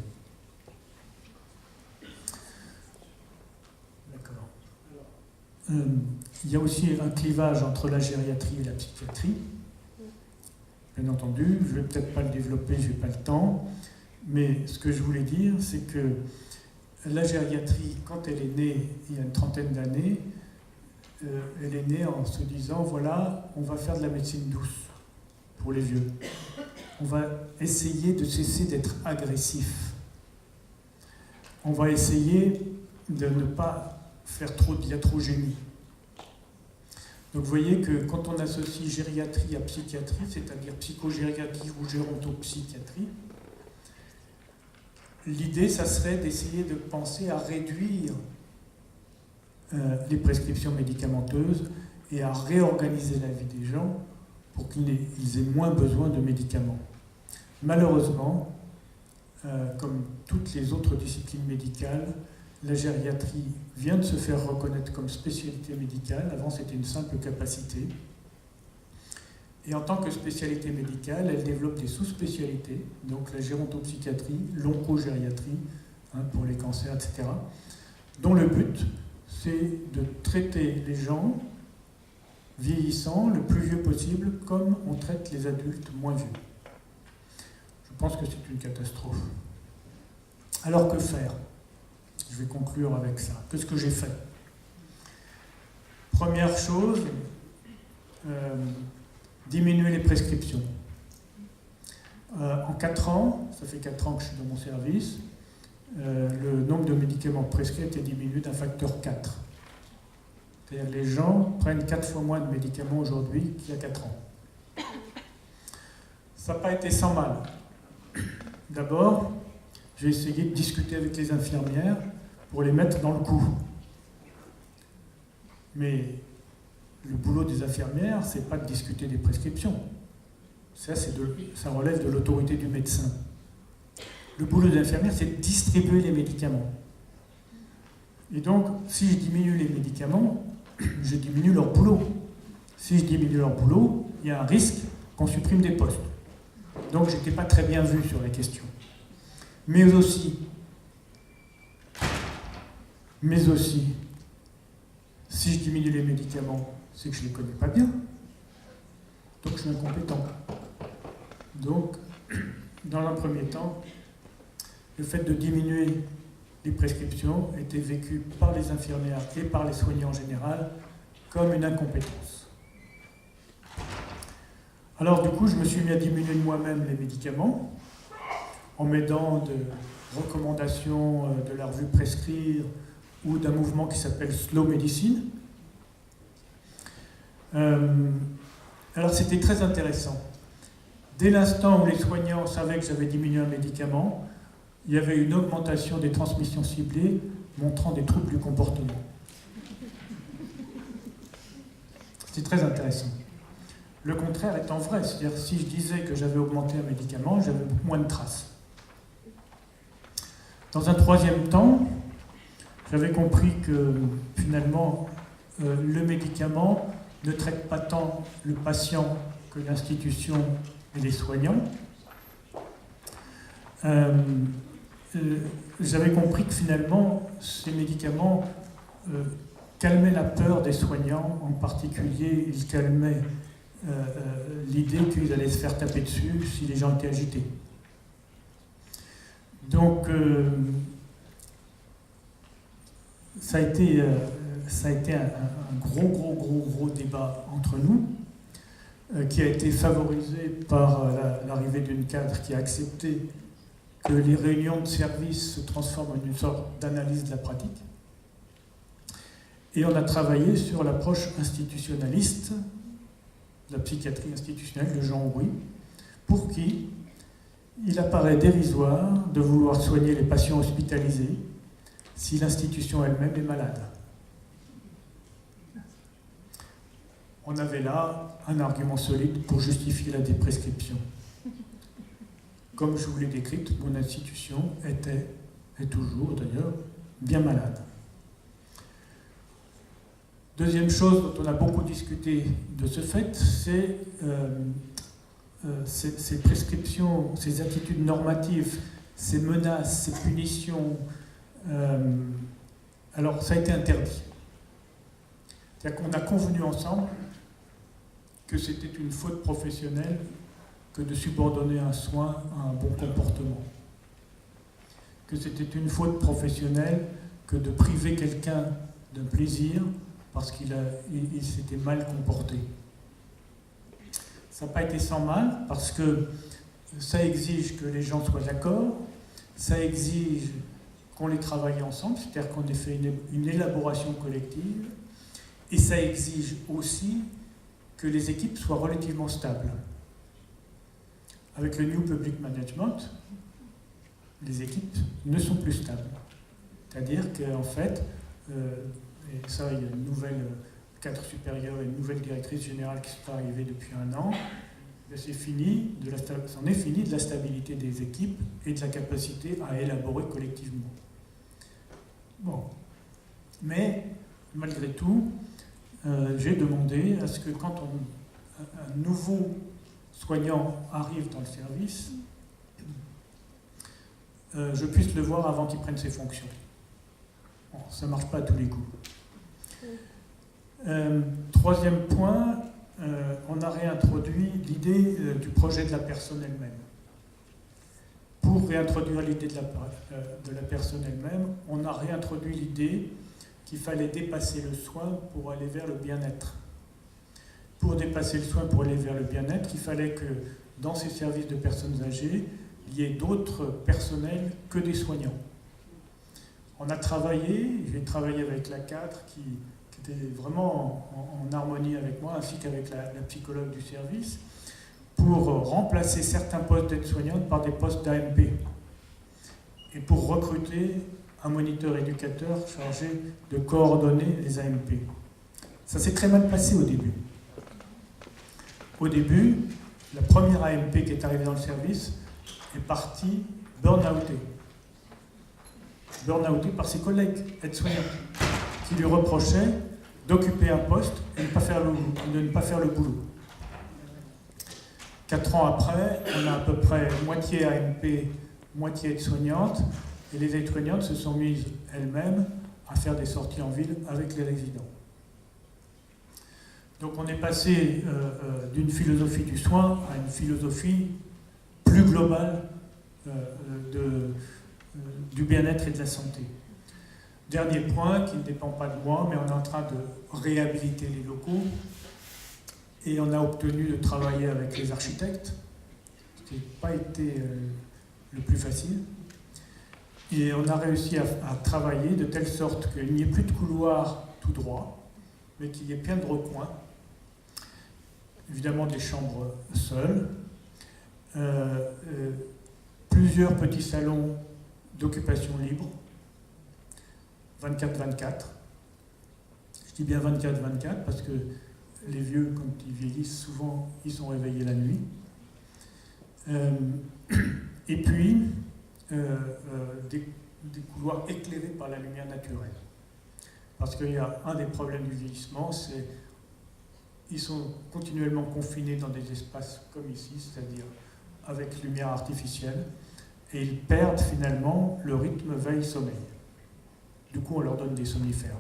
D'accord. Il y a aussi un clivage entre la gériatrie et la psychiatrie. Bien entendu, je ne vais peut-être pas le développer, je n'ai pas le temps, mais ce que je voulais dire, c'est que la gériatrie, quand elle est née il y a une trentaine d'années, elle est née en se disant, voilà, on va faire de la médecine douce pour les vieux. On va essayer de cesser d'être agressif. On va essayer de ne pas faire trop de iatrogénie. Donc vous voyez que quand on associe gériatrie à psychiatrie, c'est-à-dire psychogériatrie ou gérontopsychiatrie, l'idée, ça serait d'essayer de penser à réduire les prescriptions médicamenteuses et à réorganiser la vie des gens pour qu'ils aient moins besoin de médicaments. Malheureusement, comme toutes les autres disciplines médicales, la gériatrie vient de se faire reconnaître comme spécialité médicale. Avant, c'était une simple capacité. Et en tant que spécialité médicale, elle développe des sous-spécialités, donc la gérontopsychiatrie, l'oncogériatrie, pour les cancers, etc., dont le but, c'est de traiter les gens vieillissants le plus vieux possible, comme on traite les adultes moins vieux. Je pense que c'est une catastrophe. Alors que faire ? Je vais conclure avec ça. Qu'est-ce que j'ai fait ? Première chose, diminuer les prescriptions. En 4 ans, ça fait 4 ans que je suis dans mon service, le nombre de médicaments prescrits a été diminué d'un facteur 4. C'est-à-dire que les gens prennent 4 fois moins de médicaments aujourd'hui qu'il y a 4 ans. Ça n'a pas été sans mal. D'abord, j'ai essayé de discuter avec les infirmières pour les mettre dans le coup. Mais le boulot des infirmières, c'est pas de discuter des prescriptions. Ça relève de l'autorité du médecin. Le boulot des infirmières, c'est de distribuer les médicaments. Et donc, si je diminue les médicaments, je diminue leur boulot. Si je diminue leur boulot, il y a un risque qu'on supprime des postes. Donc, je n'étais pas très bien vu sur la question. Mais aussi, si je diminue les médicaments, c'est que je ne les connais pas bien. Donc je suis incompétent. Donc, dans un premier temps, le fait de diminuer les prescriptions était vécu par les infirmières et par les soignants en général comme une incompétence. Alors du coup, je me suis mis à diminuer moi-même les médicaments en m'aidant de recommandations de la revue Prescrire ou d'un mouvement qui s'appelle Slow Medicine. Alors c'était très intéressant. Dès l'instant où les soignants savaient que j'avais diminué un médicament, il y avait une augmentation des transmissions ciblées montrant des troubles du comportement. C'est très intéressant. Le contraire étant vrai, c'est-à-dire si je disais que j'avais augmenté un médicament, j'avais moins de traces. Dans un troisième temps, j'avais compris que finalement, le médicament ne traite pas tant le patient que l'institution et les soignants. J'avais compris que finalement, ces médicaments calmaient la peur des soignants, en particulier, ils calmaient l'idée qu'ils allaient se faire taper dessus si les gens étaient agités. Donc, ça a été un gros débat entre nous, qui a été favorisé par l'arrivée d'une cadre qui a accepté que les réunions de service se transforment en une sorte d'analyse de la pratique. Et on a travaillé sur l'approche institutionnaliste, de la psychiatrie institutionnelle de Jean Houry, pour qui il apparaît dérisoire de vouloir soigner les patients hospitalisés si l'institution elle-même est malade. On avait là un argument solide pour justifier la déprescription. Comme je vous l'ai décrite, mon institution était, et toujours d'ailleurs, bien malade. Deuxième chose dont on a beaucoup discuté de ce fait, c'est ces prescriptions, ces attitudes normatives, ces menaces, ces punitions. Alors ça a été interdit. C'est-à-dire qu'on a convenu ensemble que c'était une faute professionnelle que de subordonner un soin à un bon comportement. Que c'était une faute professionnelle que de priver quelqu'un d'un plaisir parce qu'il s'était mal comporté. Ça n'a pas été sans mal, parce que ça exige que les gens soient d'accord, ça exige qu'on les travaille ensemble, c'est-à-dire qu'on ait fait une élaboration collective, et ça exige aussi que les équipes soient relativement stables. Avec le New Public Management, les équipes ne sont plus stables. C'est-à-dire qu'en fait, et ça, il y a une nouvelle cadre supérieur et une nouvelle directrice générale qui sont arrivées depuis un an, c'en est fini de la stabilité des équipes et de la capacité à élaborer collectivement. Bon. Mais, malgré tout, j'ai demandé à ce que quand un nouveau soignant arrive dans le service, je puisse le voir avant qu'il prenne ses fonctions. Bon, ça ne marche pas à tous les coups. Troisième point, on a réintroduit l'idée du projet de la personne elle-même. Pour réintroduire l'idée de la personne elle-même, on a réintroduit l'idée qu'il fallait dépasser le soin pour aller vers le bien-être. Pour dépasser le soin pour aller vers le bien-être, il fallait que dans ces services de personnes âgées, il y ait d'autres personnels que des soignants. On a travaillé, j'ai travaillé avec la cadre qui était vraiment en harmonie avec moi, ainsi qu'avec la psychologue du service, pour remplacer certains postes d'aide-soignante par des postes d'AMP, et pour recruter un moniteur éducateur chargé de coordonner les AMP. Ça s'est très mal passé au début. Au début, la première AMP qui est arrivée dans le service est partie burn-outée. Burn-outée par ses collègues aides-soignantes, qui lui reprochaient d'occuper un poste et de ne pas faire le boulot. 4 ans après, on a à peu près moitié AMP, moitié aide-soignante, et les aides-soignantes se sont mises elles-mêmes à faire des sorties en ville avec les résidents. Donc on est passé d'une philosophie du soin à une philosophie plus globale du bien-être et de la santé. Dernier point, qui ne dépend pas de moi, mais on est en train de réhabiliter les locaux, et on a obtenu de travailler avec les architectes, ce qui n'a pas été le plus facile. Et on a réussi à travailler de telle sorte qu'il n'y ait plus de couloir tout droit, mais qu'il y ait plein de recoins. Évidemment des chambres seules, plusieurs petits salons d'occupation libre, 24-24. Je dis bien 24-24 parce que les vieux, quand ils vieillissent, souvent ils sont réveillés la nuit. Et puis, des couloirs éclairés par la lumière naturelle. Parce qu'il y a un des problèmes du vieillissement, c'est qu'ils sont continuellement confinés dans des espaces comme ici, c'est-à-dire avec lumière artificielle, et ils perdent finalement le rythme veille-sommeil. Du coup, on leur donne des somnifères.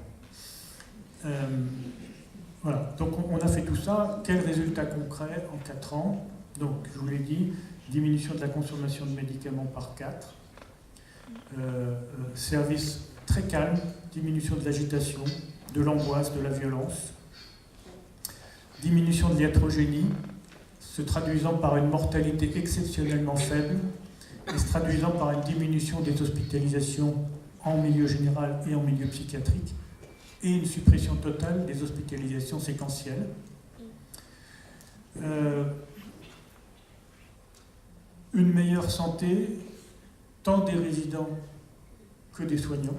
Voilà, donc on a fait tout ça. Quel résultat concret en 4 ans? Donc, je vous l'ai dit, diminution de la consommation de médicaments par 4, service très calme, diminution de l'agitation, de l'angoisse, de la violence, diminution de l'iatrogénie, se traduisant par une mortalité exceptionnellement faible et se traduisant par une diminution des hospitalisations en milieu général et en milieu psychiatrique, et une suppression totale des hospitalisations séquentielles. Une meilleure santé, tant des résidents que des soignants.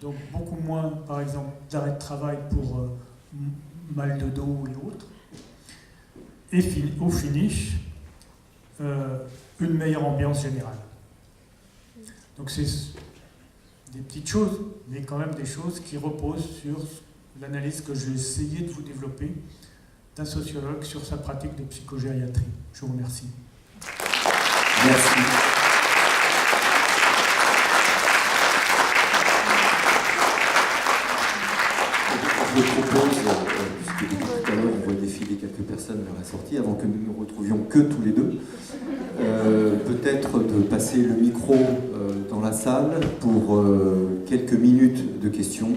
Donc beaucoup moins, par exemple, d'arrêt de travail pour mal de dos et autres. Et au finish, une meilleure ambiance générale. Donc c'est des petites choses, mais quand même des choses qui reposent sur l'analyse que j'ai essayé de vous développer d'un sociologue sur sa pratique de psychogériatrie. Je vous remercie. Merci. Je propose, puisque depuis tout à l'heure on voit défiler quelques personnes vers la sortie, avant que nous ne nous retrouvions que tous les deux, peut-être de passer le micro dans la salle pour quelques minutes de questions.